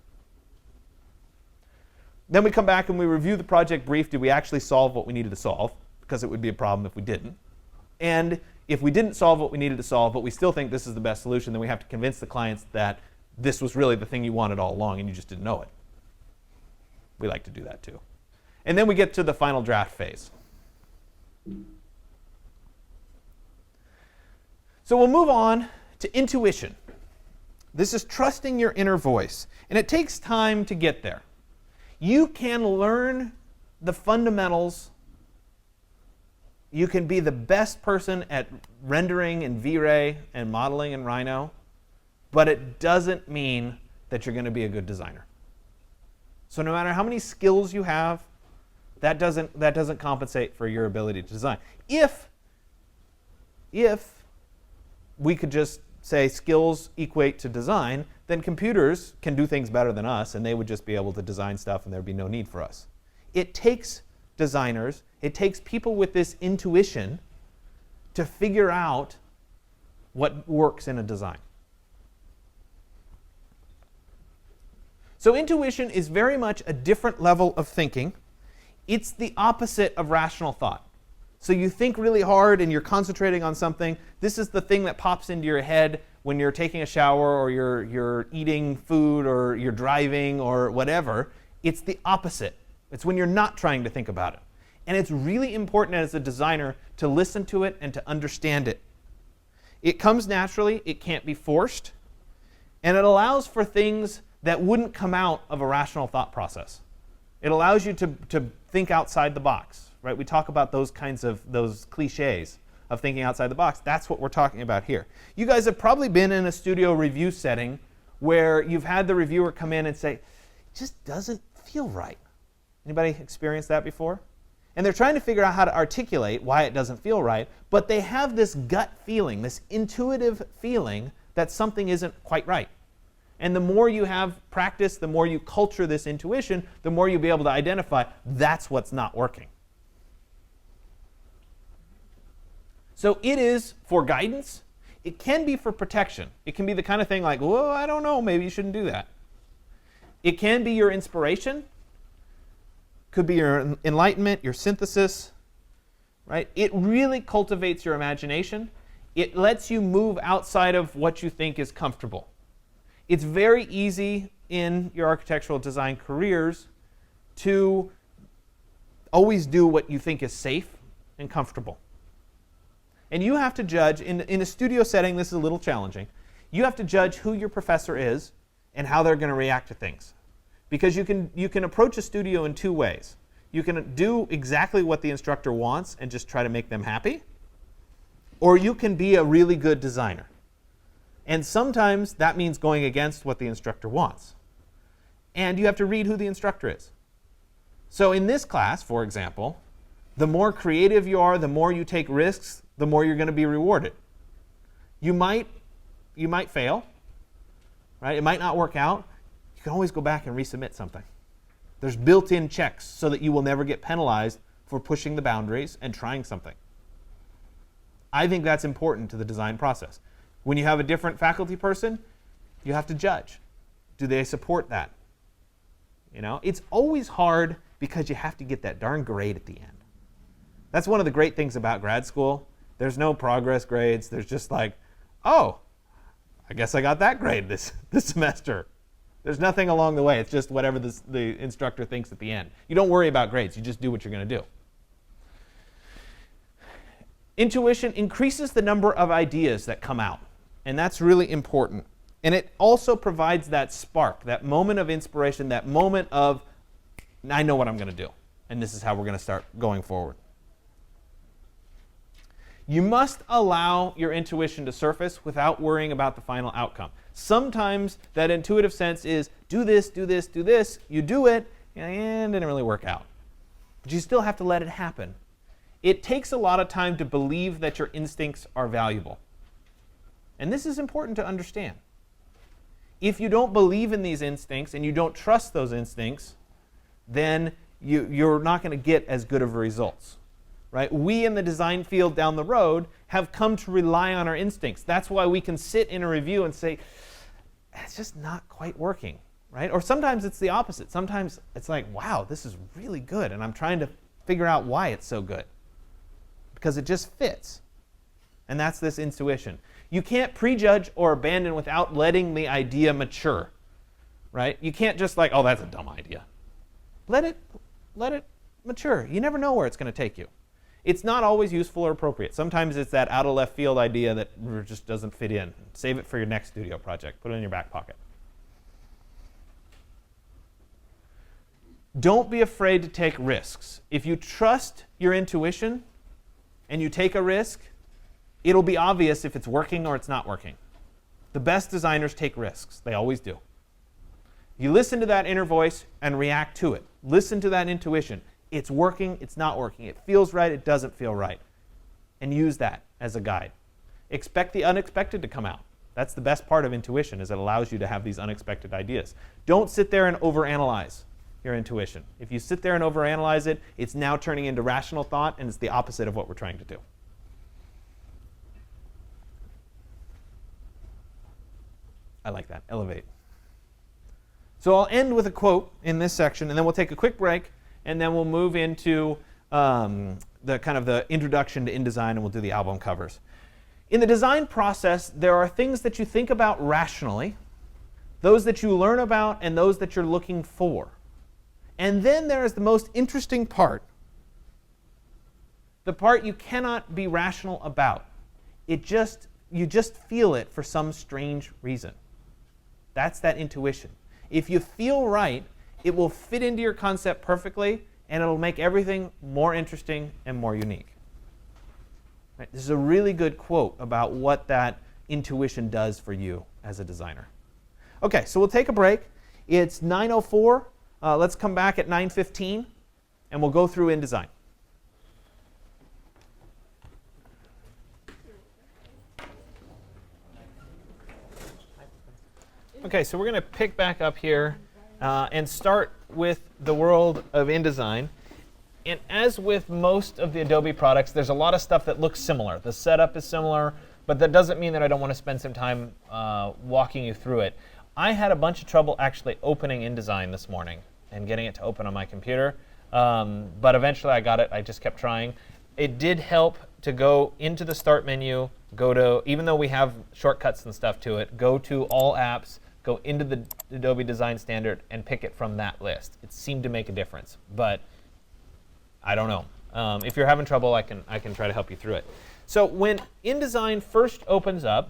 Then we come back and we review the project brief. Did we actually solve what we needed to solve? Because it would be a problem if we didn't. And if we didn't solve what we needed to solve, but we still think this is the best solution, then we have to convince the clients that this was really the thing you wanted all along and you just didn't know it. We like to do that too. And then we get to the final draft phase. So we'll move on to intuition. This is trusting your inner voice. And it takes time to get there. You can learn the fundamentals. You can be the best person at rendering in V-Ray and modeling in Rhino, but it doesn't mean that you're going to be a good designer. So no matter how many skills you have, that doesn't compensate for your ability to design. If we could just say skills equate to design, then computers can do things better than us, and they would just be able to design stuff, and there'd be no need for us. It takes designers, it takes people with this intuition to figure out what works in a design. So intuition is very much a different level of thinking. It's the opposite of rational thought. So you think really hard and you're concentrating on something. This is the thing that pops into your head when you're taking a shower or you're eating food or you're driving or whatever. It's the opposite. It's when you're not trying to think about it. And it's really important as a designer to listen to it and to understand it. It comes naturally. It can't be forced. And it allows for things that wouldn't come out of a rational thought process. It allows you to think outside the box, right? We talk about those kinds of, those cliches of thinking outside the box. That's what we're talking about here. You guys have probably been in a studio review setting where you've had the reviewer come in and say, it just doesn't feel right. Anybody experienced that before? And they're trying to figure out how to articulate why it doesn't feel right, but they have this gut feeling, this intuitive feeling that something isn't quite right. And the more you have practice, the more you culture this intuition, the more you'll be able to identify that's what's not working. So it is for guidance. It can be for protection. It can be the kind of thing like, whoa, I don't know, maybe you shouldn't do that. It can be your inspiration. Could be your enlightenment, your synthesis, right? It really cultivates your imagination. It lets you move outside of what you think is comfortable. It's very easy in your architectural design careers to always do what you think is safe and comfortable. And you have to judge, in a studio setting, this is a little challenging. You have to judge who your professor is and how they're going to react to things. Because you can approach a studio in two ways. You can do exactly what the instructor wants and just try to make them happy. Or you can be a really good designer. And sometimes that means going against what the instructor wants. And you have to read who the instructor is. So in this class, for example, the more creative you are, the more you take risks, the more you're going to be rewarded. You might fail, right? It might not work out. You can always go back and resubmit something. There's built-in checks so that you will never get penalized for pushing the boundaries and trying something. I think that's important to the design process. When you have a different faculty person, you have to judge. Do they support that? You know, it's always hard because you have to get that darn grade at the end. That's one of the great things about grad school. There's no progress grades. There's just like, oh, I guess I got that grade this semester. There's nothing along the way. It's just whatever the instructor thinks at the end. You don't worry about grades. You just do what you're going to do. Intuition increases the number of ideas that come out. And that's really important. And it also provides that spark, that moment of inspiration, that moment of, I know what I'm going to do. And this is how we're going to start going forward. You must allow your intuition to surface without worrying about the final outcome. Sometimes that intuitive sense is, do this, do this, do this. You do it, and it didn't really work out. But you still have to let it happen. It takes a lot of time to believe that your instincts are valuable. And this is important to understand. If you don't believe in these instincts and you don't trust those instincts, then you're not going to get as good of results. Right? We in the design field down the road have come to rely on our instincts. That's why we can sit in a review and say, it's just not quite working. Right? Or sometimes it's the opposite. Sometimes it's like, wow, this is really good. And I'm trying to figure out why it's so good. Because it just fits. And that's this intuition. You can't prejudge or abandon without letting the idea mature. Right? You can't just like, oh, that's a dumb idea. Let it mature. You never know where it's going to take you. It's not always useful or appropriate. Sometimes it's that out of left field idea that just doesn't fit in. Save it for your next studio project. Put it in your back pocket. Don't be afraid to take risks. If you trust your intuition and you take a risk, it'll be obvious if it's working or it's not working. The best designers take risks. They always do. You listen to that inner voice and react to it. Listen to that intuition. It's working, it's not working. It feels right, it doesn't feel right. And use that as a guide. Expect the unexpected to come out. That's the best part of intuition, is it allows you to have these unexpected ideas. Don't sit there and overanalyze your intuition. If you sit there and overanalyze it, it's now turning into rational thought, and it's the opposite of what we're trying to do. I like that. Elevate. So I'll end with a quote in this section, and then we'll take a quick break, and then we'll move into the kind of the introduction to InDesign, and we'll do the album covers. In the design process, there are things that you think about rationally, those that you learn about, and those that you're looking for. And then there is the most interesting part, the part you cannot be rational about. You just feel it for some strange reason. That's that intuition. If you feel right, it will fit into your concept perfectly, and it'll make everything more interesting and more unique. Right? This is a really good quote about what that intuition does for you as a designer. OK, so we'll take a break. It's 9:04. Let's come back at 9:15, and we'll go through InDesign. OK, so we're going to pick back up here and start with the world of InDesign. And as with most of the Adobe products, there's a lot of stuff that looks similar. The setup is similar, but that doesn't mean that I don't want to spend some time walking you through it. I had a bunch of trouble actually opening InDesign this morning and getting it to open on my computer. But eventually I got it. I just kept trying. It did help to go into the Start menu, go to, even though we have shortcuts and stuff to it, go to All Apps, go into the Adobe Design Standard, and pick it from that list. It seemed to make a difference, but I don't know. If you're having trouble, I can try to help you through it. So when InDesign first opens up,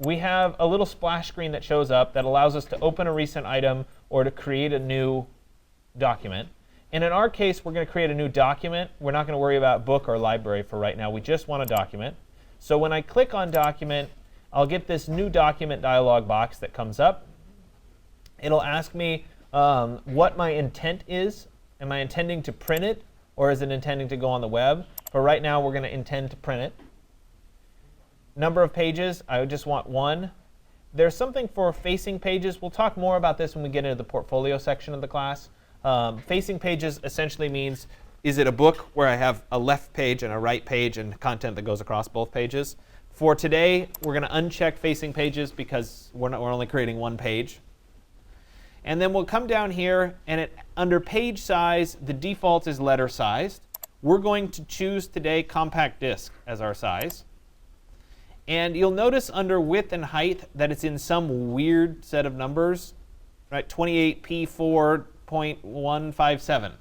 we have a little splash screen that shows up that allows us to open a recent item or to create a new document. And in our case, we're going to create a new document. We're not going to worry about book or library for right now. We just want a document. So when I click on document, I'll get this new document dialog box that comes up. It'll ask me what my intent is. Am I intending to print it, or is it intending to go on the web? For right now, we're going to intend to print it. Number of pages, I would just want 1. There's something for facing pages. We'll talk more about this when we get into the portfolio section of the class. Facing pages essentially means, is it a book where I have a left page and a right page and content that goes across both pages? For today, we're going to uncheck facing pages because we're only creating one page. And then we'll come down here, and under page size, the default is letter sized. We're going to choose today compact disk as our size. And you'll notice under width and height that it's in some weird set of numbers, right? 28p4.157.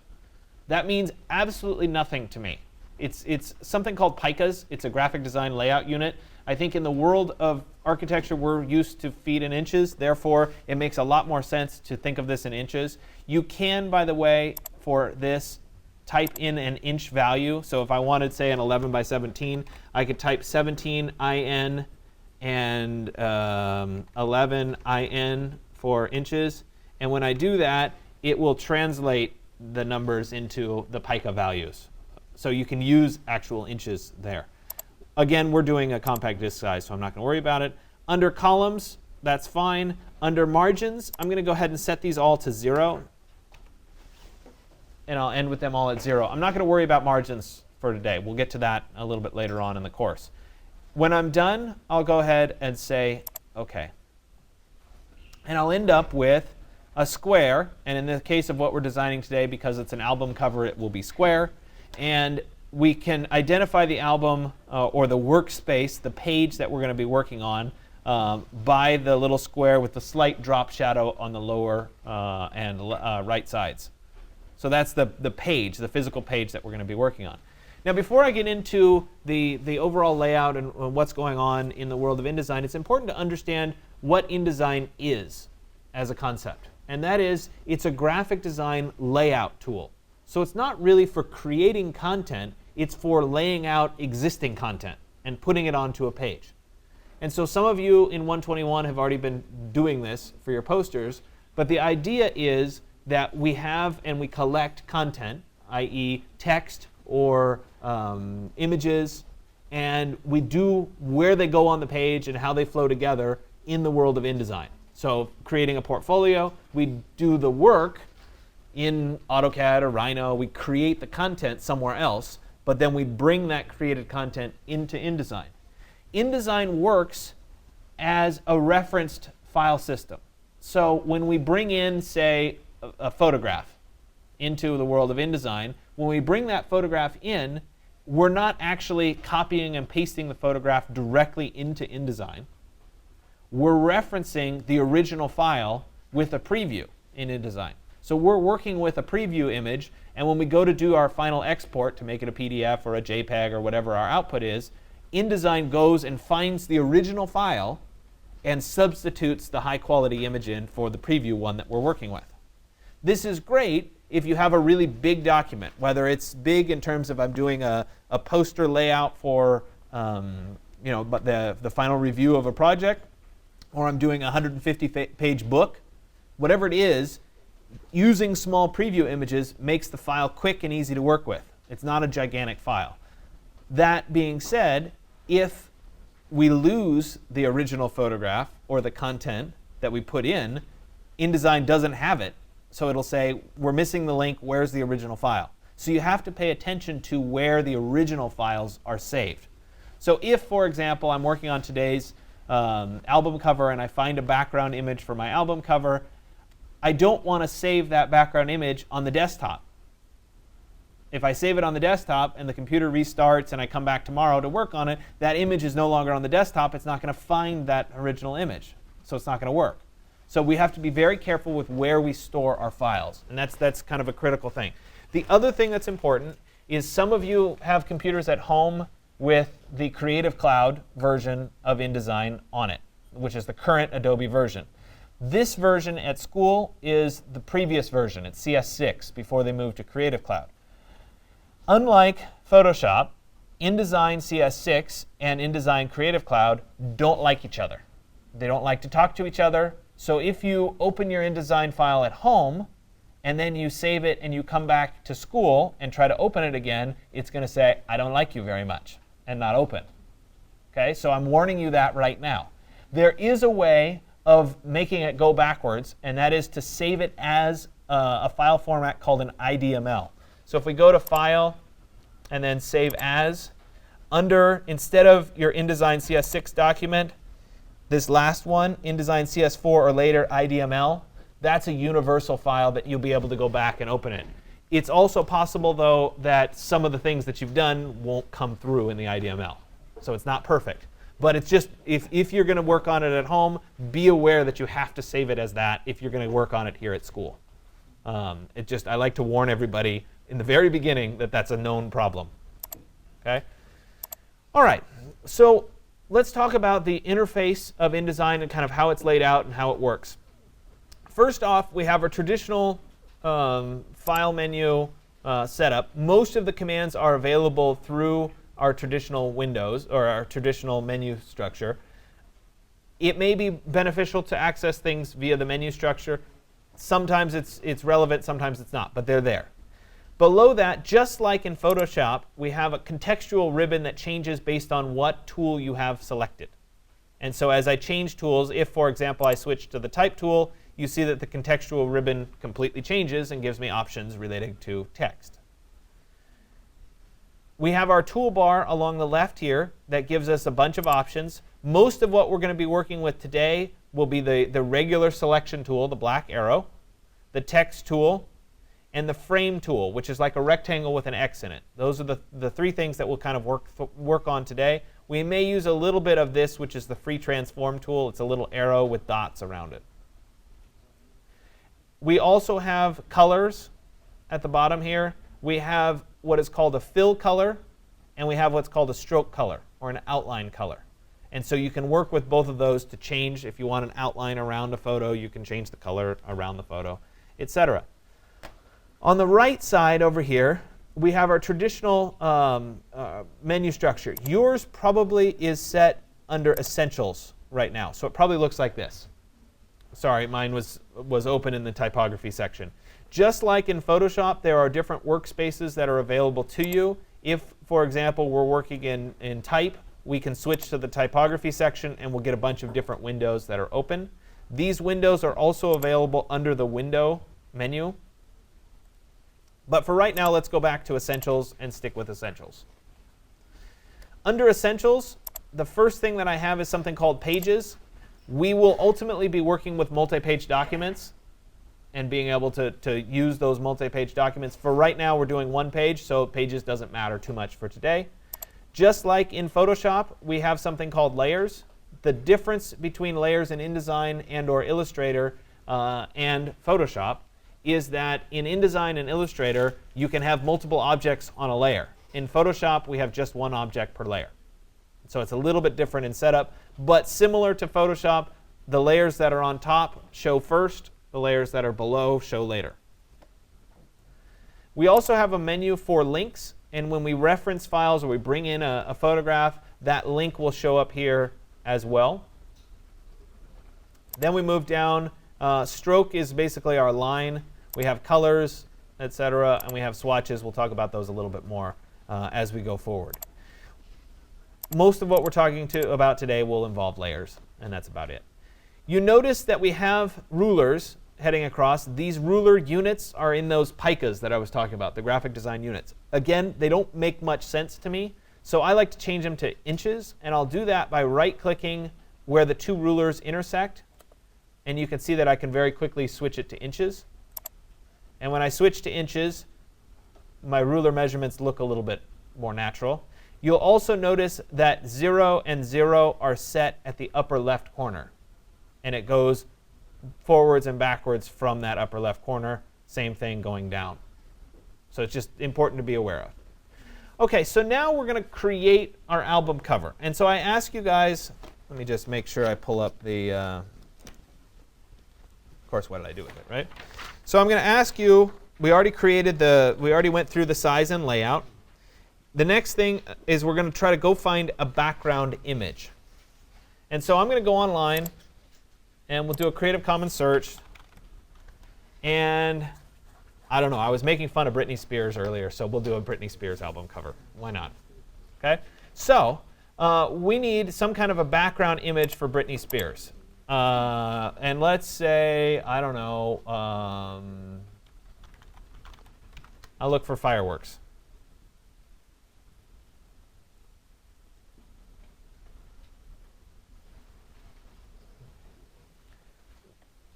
That means absolutely nothing to me. It's something called picas. It's a graphic design layout unit. I think in the world of architecture, we're used to feet and inches. Therefore, it makes a lot more sense to think of this in inches. You can, by the way, for this, type in an inch value. So if I wanted, say, an 11 by 17, I could type 17 IN and 11 IN for inches. And when I do that, it will translate the numbers into the pica values. So you can use actual inches there. Again, we're doing a compact disk size, so I'm not going to worry about it. Under columns, that's fine. Under margins, I'm going to go ahead and set these all to 0. And I'll end with them all at 0. I'm not going to worry about margins for today. We'll get to that a little bit later on in the course. When I'm done, I'll go ahead and say OK. And I'll end up with a square. And in the case of what we're designing today, because it's an album cover, it will be square. And we can identify the album or the workspace, the page that we're going to be working on, by the little square with the slight drop shadow on the lower and right sides. So that's the page, the physical page that we're going to be working on. Now, before I get into the overall layout and what's going on in the world of InDesign, it's important to understand what InDesign is as a concept. And that is, it's a graphic design layout tool. So it's not really for creating content. It's for laying out existing content and putting it onto a page. And so some of you in 121 have already been doing this for your posters. But the idea is that we have and we collect content, i.e. text or images, and we do where they go on the page and how they flow together in the world of InDesign. So creating a portfolio, we do the work in AutoCAD or Rhino. We create the content somewhere else, but then we bring that created content into InDesign. InDesign works as a referenced file system. So when we bring in, say, a photograph into the world of InDesign, when we bring that photograph in, we're not actually copying and pasting the photograph directly into InDesign. We're referencing the original file with a preview in InDesign. So we're working with a preview image, and when we go to do our final export to make it a PDF or a JPEG or whatever our output is, InDesign goes and finds the original file and substitutes the high-quality image in for the preview one that we're working with. This is great if you have a really big document, whether it's big in terms of I'm doing a poster layout for but the final review of a project, or I'm doing a 150-page book. Whatever it is, using small preview images makes the file quick and easy to work with. It's not a gigantic file. That being said, if we lose the original photograph or the content that we put in, InDesign doesn't have it. So it'll say, we're missing the link, where's the original file? So you have to pay attention to where the original files are saved. So if, for example, I'm working on today's album cover and I find a background image for my album cover, I don't want to save that background image on the desktop. If I save it on the desktop and the computer restarts and I come back tomorrow to work on it, that image is no longer on the desktop. It's not going to find that original image. So it's not going to work. So we have to be very careful with where we store our files. And that's kind of a critical thing. The other thing that's important is some of you have computers at home with the Creative Cloud version of InDesign on it, which is the current Adobe version. This version at school is the previous version. It's CS6 before they moved to Creative Cloud. Unlike Photoshop, InDesign CS6 and InDesign Creative Cloud don't like each other. They don't like to talk to each other. So if you open your InDesign file at home and then you save it and you come back to school and try to open it again, it's going to say, I don't like you very much, and not open. Okay, so I'm warning you that right now. There is a way of making it go backwards, and that is to save it as a file format called an IDML. So if we go to File and then Save As, instead of your InDesign CS6 document, this last one, InDesign CS4 or later IDML, that's a universal file that you'll be able to go back and open it. It's also possible, though, that some of the things that you've done won't come through in the IDML. So it's not perfect. But it's just, if you're going to work on it at home, be aware that you have to save it as that if you're going to work on it here at school. I like to warn everybody in the very beginning that that's a known problem. Okay? All right. So let's talk about the interface of InDesign and kind of how it's laid out and how it works. First off, we have a traditional file menu setup. Most of the commands are available through our traditional windows or our traditional menu structure. It may be beneficial to access things via the menu structure. Sometimes it's relevant, sometimes it's not, but they're there. Below that, just like in Photoshop, we have a contextual ribbon that changes based on what tool you have selected. And so as I change tools, if, for example, I switch to the Type tool, you see that the contextual ribbon completely changes and gives me options relating to text. We have our toolbar along the left here that gives us a bunch of options. Most of what we're going to be working with today will be the regular selection tool, the black arrow, the text tool, and the frame tool, which is like a rectangle with an X in it. Those are the three things that we'll kind of work on today. We may use a little bit of this, which is the free transform tool. It's a little arrow with dots around it. We also have colors at the bottom here. We have what is called a fill color, and we have what's called a stroke color, or an outline color. And so you can work with both of those to change. If you want an outline around a photo, you can change the color around the photo, etc. On the right side over here, we have our traditional menu structure. Yours probably is set under Essentials right now, so it probably looks like this. Sorry, mine was open in the typography section. Just like in Photoshop, there are different workspaces that are available to you. If, for example, we're working in type, we can switch to the typography section and we'll get a bunch of different windows that are open. These windows are also available under the window menu. But for right now, let's go back to Essentials and stick with Essentials. Under Essentials, the first thing that I have is something called Pages. We will ultimately be working with multi-page documents and being able to use those multi-page documents. For right now, we're doing one page, so Pages doesn't matter too much for today. Just like in Photoshop, we have something called layers. The difference between layers in InDesign and or Illustrator and Photoshop is that in InDesign and Illustrator, you can have multiple objects on a layer. In Photoshop, we have just one object per layer. So it's a little bit different in setup, but similar to Photoshop, the layers that are on top show first, the layers that are below show later. We also have a menu for links, and when we reference files or we bring in a photograph, that link will show up here as well. Then we move down. Stroke is basically our line. We have colors, etc., and we have swatches. We'll talk about those a little bit more as we go forward. Most of what we're talking about today will involve layers, and that's about it. You notice that we have rulers heading across. These ruler units are in those picas that I was talking about, the graphic design units. Again, they don't make much sense to me, so I like to change them to inches, and I'll do that by right-clicking where the two rulers intersect, and you can see that I can very quickly switch it to inches. And when I switch to inches, my ruler measurements look a little bit more natural. You'll also notice that 0 and 0 are set at the upper left corner, and it goes forwards and backwards from that upper left corner. Same thing going down. So it's just important to be aware of. OK, so now we're going to create our album cover. And so I ask you guys, let me just make sure I pull up the, of course, what did I do with it, right? So I'm going to ask you, we already went through the size and layout. The next thing is we're going to try to go find a background image. And so I'm going to go online, and we'll do a Creative Commons search. And I don't know, I was making fun of Britney Spears earlier, so we'll do a Britney Spears album cover. Why not? OK? So we need some kind of a background image for Britney Spears. And let's say, I don't know, I'll look for fireworks.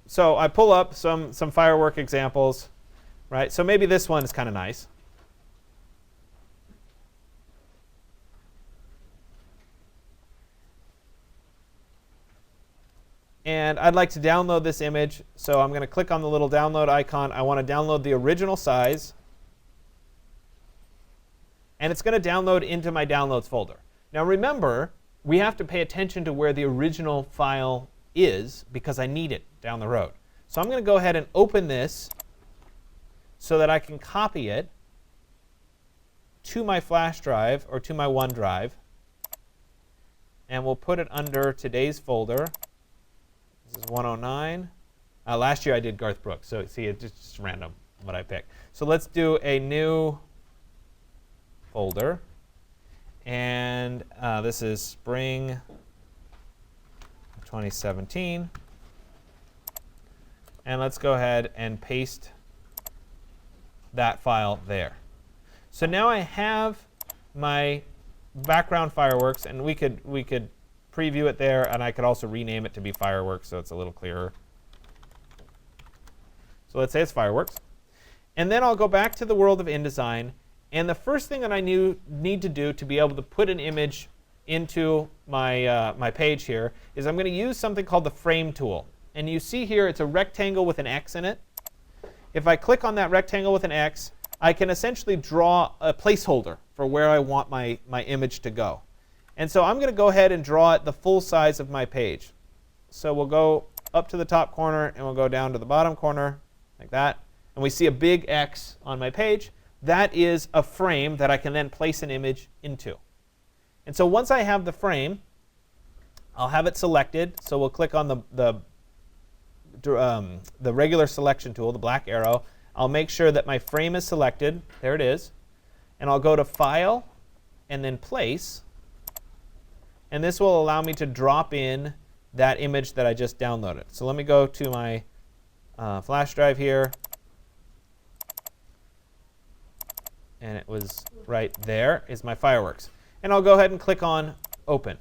So I pull up some firework examples, right? So maybe this one is kind of nice. And I'd like to download this image. So I'm going to click on the little download icon. I want to download the original size. And it's going to download into my downloads folder. Now remember, we have to pay attention to where the original file is because I need it down the road. So I'm going to go ahead and open this so that I can copy it to my flash drive or to my OneDrive. And we'll put it under today's folder. This is 109. Last year I did Garth Brooks, so see, it's just random what I pick. So let's do a new folder. And this is spring 2017. And let's go ahead and paste that file there. So now I have my background fireworks, and we could preview it there, and I could also rename it to be fireworks so it's a little clearer. So let's say it's fireworks. And then I'll go back to the world of InDesign, and the first thing that I need to do to be able to put an image into my page here is I'm going to use something called the frame tool. And you see here it's a rectangle with an X in it. If I click on that rectangle with an X, I can essentially draw a placeholder for where I want my image to go. And so I'm going to go ahead and draw it the full size of my page. So we'll go up to the top corner, and we'll go down to the bottom corner, like that. And we see a big X on my page. That is a frame that I can then place an image into. And so once I have the frame, I'll have it selected. So we'll click on the regular selection tool, the black arrow. I'll make sure that my frame is selected. There it is. and I'll go to File and then Place. And this will allow me to drop in that image that I just downloaded. So let me go to my flash drive here. And it was right there is my fireworks. And I'll go ahead and click on Open.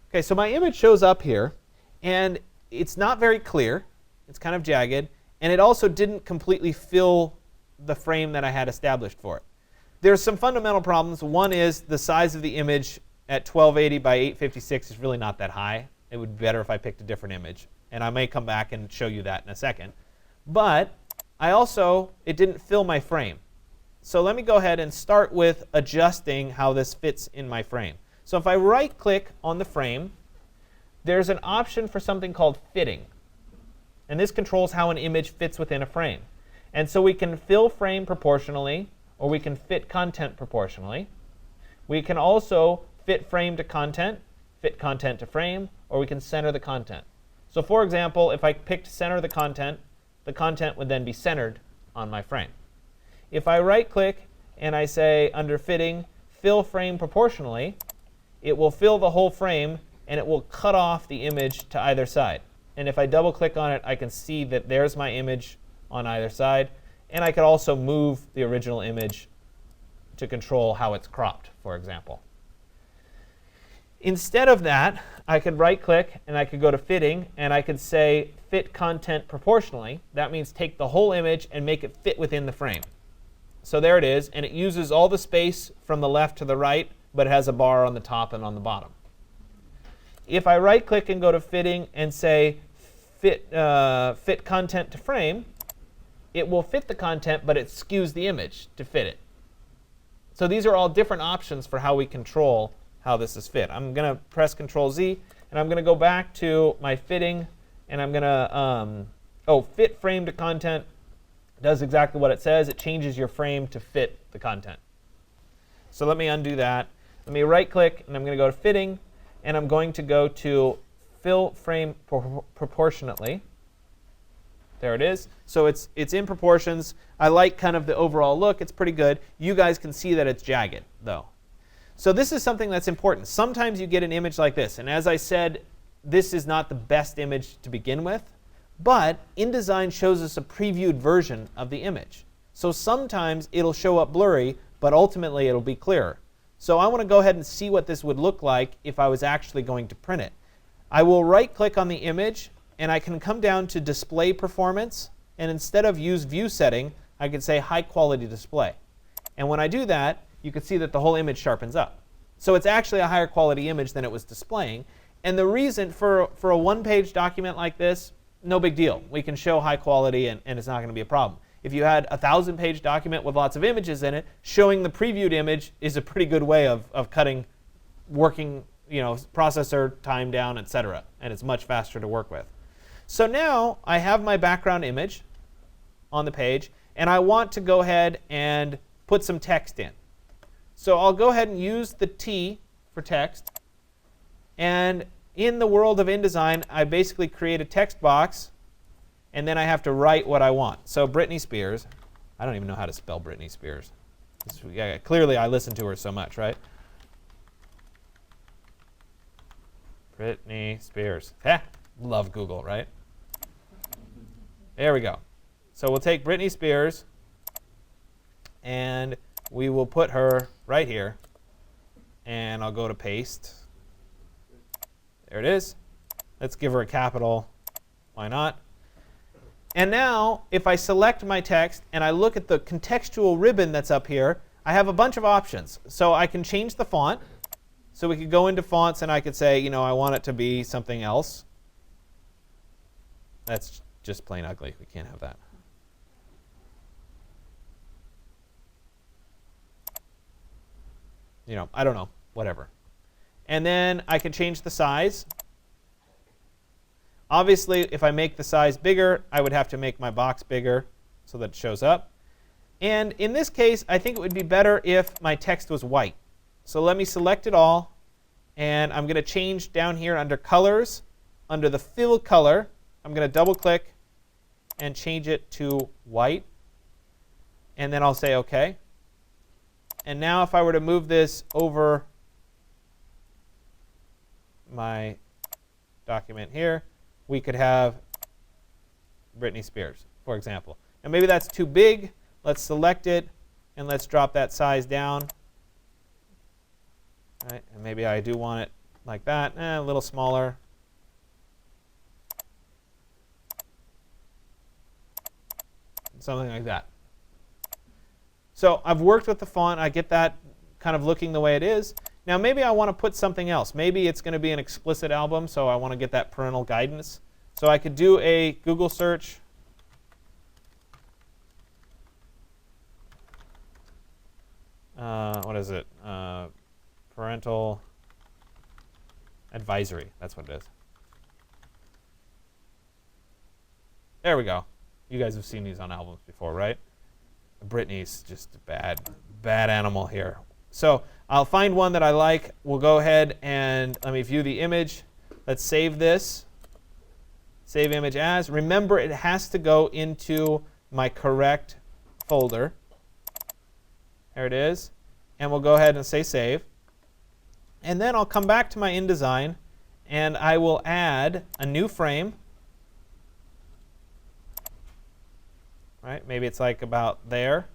OK, so my image shows up here. And it's not very clear. It's kind of jagged. And it also didn't completely fill the frame that I had established for it. There's some fundamental problems. One is the size of the image at 1280 by 856 is really not that high. It would be better if I picked a different image. And I may come back and show you that in a second. But it didn't fill my frame. So let me go ahead and start with adjusting how this fits in my frame. So if I right-click on the frame, there's an option for something called fitting. And this controls how an image fits within a frame. And so we can fill frame proportionally, or we can fit content proportionally. We can also fit frame to content, fit content to frame, or we can center the content. So for example, if I picked center the content would then be centered on my frame. If I right-click and I say under fitting, fill frame proportionally, it will fill the whole frame and it will cut off the image to either side. And if I double-click on it, I can see that there's my image on either side. And I could also move the original image to control how it's cropped, for example. Instead of that, I could right-click and I could go to fitting and I could say fit content proportionally. That means take the whole image and make it fit within the frame. So there it is, and it uses all the space from the left to the right, but it has a bar on the top and on the bottom. If I right-click and go to fitting and say fit content to frame, it will fit the content, but it skews the image to fit it. So these are all different options for how we control how this is fit. I'm going to press Control Z, and I'm going to go back to my fitting, and I'm going to fit frame to content. Does exactly what it says. It changes your frame to fit the content. So let me undo that. Let me right-click, and I'm going to go to fitting, and I'm going to go to fill frame proportionately. There it is. So it's in proportions. I like kind of the overall look. It's pretty good. You guys can see that it's jagged, though. So this is something that's important. Sometimes you get an image like this. And as I said, this is not the best image to begin with. But InDesign shows us a previewed version of the image. So sometimes it'll show up blurry, but ultimately it'll be clearer. So I want to go ahead and see what this would look like if I was actually going to print it. I will right-click on the image, and I can come down to Display Performance. And instead of Use View Setting, I could say High Quality Display. And when I do that, you can see that the whole image sharpens up. So it's actually a higher quality image than it was displaying. And the reason for a one-page document like this, no big deal. We can show high quality, and it's not going to be a problem. If you had a 1,000-page document with lots of images in it, showing the previewed image is a pretty good way of cutting working, processor time down, et cetera. And it's much faster to work with. So now I have my background image on the page, and I want to go ahead and put some text in. So I'll go ahead and use the T for text. And in the world of InDesign, I basically create a text box, and then I have to write what I want. So Britney Spears. I don't even know how to spell Britney Spears. Clearly, I listen to her so much, right? Britney Spears. Love Google, right? There we go. So we'll take Britney Spears, and we will put her right here. And I'll go to paste. There it is. Let's give her a capital. Why not? And now, if I select my text and I look at the contextual ribbon that's up here, I have a bunch of options. So I can change the font. So we could go into fonts and I could say, I want it to be something else. That's just plain ugly. We can't have that. I don't know. Whatever. And then I can change the size. Obviously, if I make the size bigger, I would have to make my box bigger so that it shows up. And in this case, I think it would be better if my text was white. So let me select it all. And I'm going to change down here under Colors. Under the Fill Color, I'm going to double-click and change it to white. And then I'll say OK. And now if I were to move this over my document here, we could have Britney Spears, for example. And maybe that's too big. Let's select it, and let's drop that size down. Right? And maybe I do want it like that, a little smaller. Something like that. So I've worked with the font. I get that kind of looking the way it is. Now maybe I want to put something else. Maybe it's going to be an explicit album, so I want to get that parental guidance. So I could do a Google search. What is it? Parental advisory. That's what it is. There we go. You guys have seen these on albums before, right? Britney's just a bad animal here. So I'll find one that I like. We'll go ahead and let me view the image. Let's save this. Save image as. Remember, it has to go into my correct folder. There it is. And we'll go ahead and say save. And then I'll come back to my InDesign, and I will add a new frame. Right? Maybe it's like about there.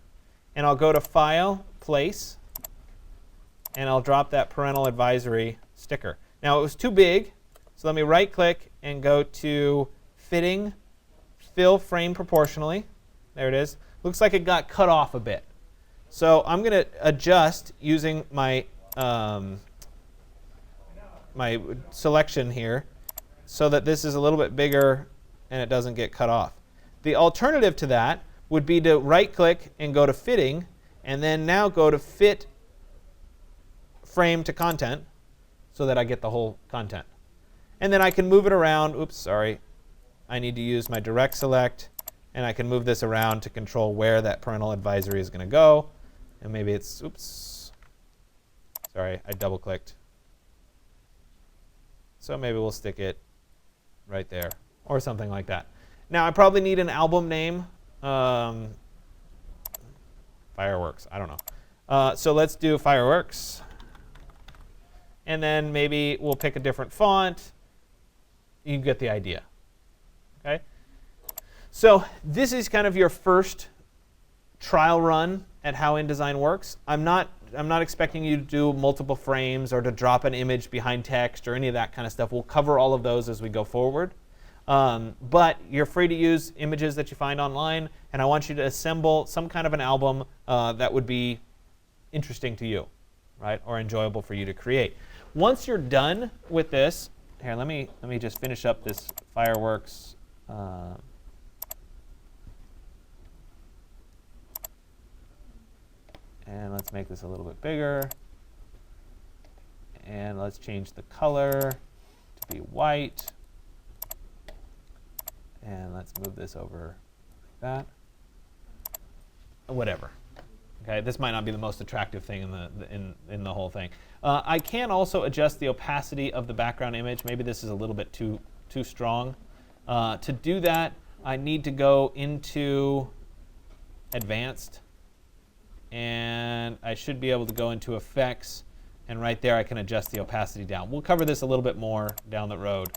And I'll go to File, Place, and I'll drop that parental advisory sticker. Now, it was too big, so let me right-click and go to Fitting, Fill Frame Proportionally. There it is. Looks like it got cut off a bit. So I'm going to adjust using my my selection here so that this is a little bit bigger and it doesn't get cut off. The alternative to that would be to right-click and go to Fitting, and then now go to Fit Frame to Content so that I get the whole content. And then I can move it around. Oops, sorry. I need to use my Direct Select, and I can move this around to control where that parental advisory is going to go. And maybe it's, oops, sorry, I double-clicked. So maybe we'll stick it right there or something like that. Now, I probably need an album name. Fireworks, I don't know. So let's do Fireworks. And then maybe we'll pick a different font. You get the idea. Okay? So this is kind of your first trial run at how InDesign works. I'm not expecting you to do multiple frames or to drop an image behind text or any of that kind of stuff. We'll cover all of those as we go forward. But you're free to use images that you find online, and I want you to assemble some kind of an album that would be interesting to you, right, or enjoyable for you to create. Once you're done with this, here, let me just finish up this Fireworks. And let's make this a little bit bigger. And let's change the color to be white. And let's move this over like that. Whatever. Okay, this might not be the most attractive thing in the whole thing. I can also adjust the opacity of the background image. Maybe this is a little bit too strong. To do that, I need to go into Advanced, and I should be able to go into Effects, and right there I can adjust the opacity down. We'll cover this a little bit more down the road.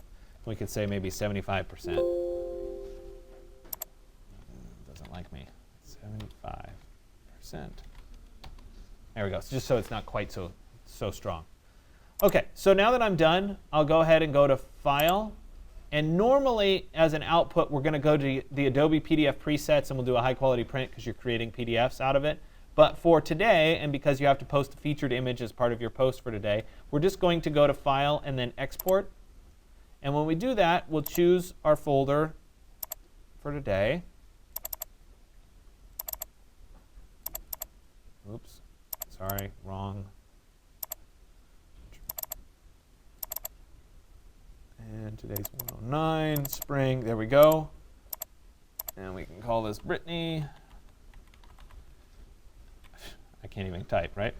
We could say maybe 75%. Doesn't like me. 75%. There we go. So just so it's not quite so strong. Okay, so now that I'm done, I'll go ahead and go to File. And normally, as an output, we're going to go to the Adobe PDF presets, and we'll do a high-quality print because you're creating PDFs out of it. But for today, and because you have to post a featured image as part of your post for today, we're just going to go to File and then Export. And when we do that, we'll choose our folder for today. Oops, sorry, wrong. And today's 109, spring, there we go. And we can call this Brittany. I can't even type, right?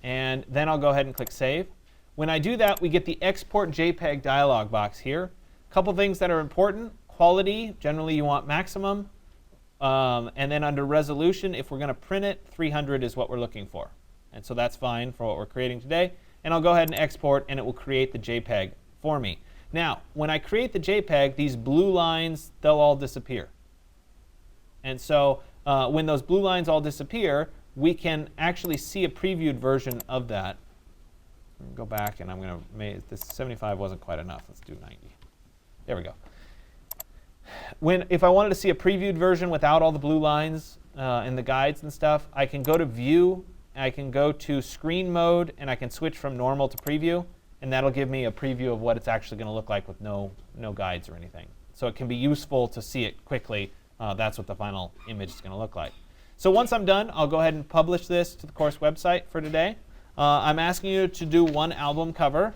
And then I'll go ahead and click Save. When I do that, we get the Export JPEG dialog box here. A couple things that are important. Quality, generally you want maximum. And then under resolution, if we're going to print it, 300 is what we're looking for. And so that's fine for what we're creating today. And I'll go ahead and export, and it will create the JPEG for me. Now, when I create the JPEG, these blue lines, they'll all disappear. And so when those blue lines all disappear, we can actually see a previewed version of that. Go back, and I'm going to make this 75 wasn't quite enough. Let's do 90. There we go. If I wanted to see a previewed version without all the blue lines and the guides and stuff, I can go to View, I can go to Screen Mode, and I can switch from normal to preview, and that'll give me a preview of what it's actually going to look like with no guides or anything. So it can be useful to see it quickly. That's what the final image is going to look like. So once I'm done, I'll go ahead and publish this to the course website for today. I'm asking you to do one album cover,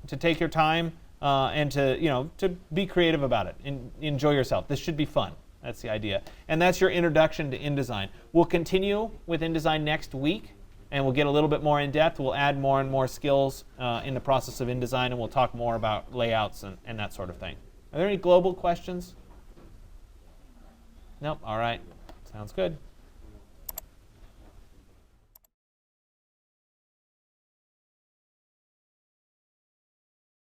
to take your time, and to be creative about it and enjoy yourself. This should be fun. That's the idea. And that's your introduction to InDesign. We'll continue with InDesign next week, and we'll get a little bit more in depth. We'll add more and more skills in the process of InDesign, and we'll talk more about layouts and that sort of thing. Are there any global questions? Nope. All right. Sounds good.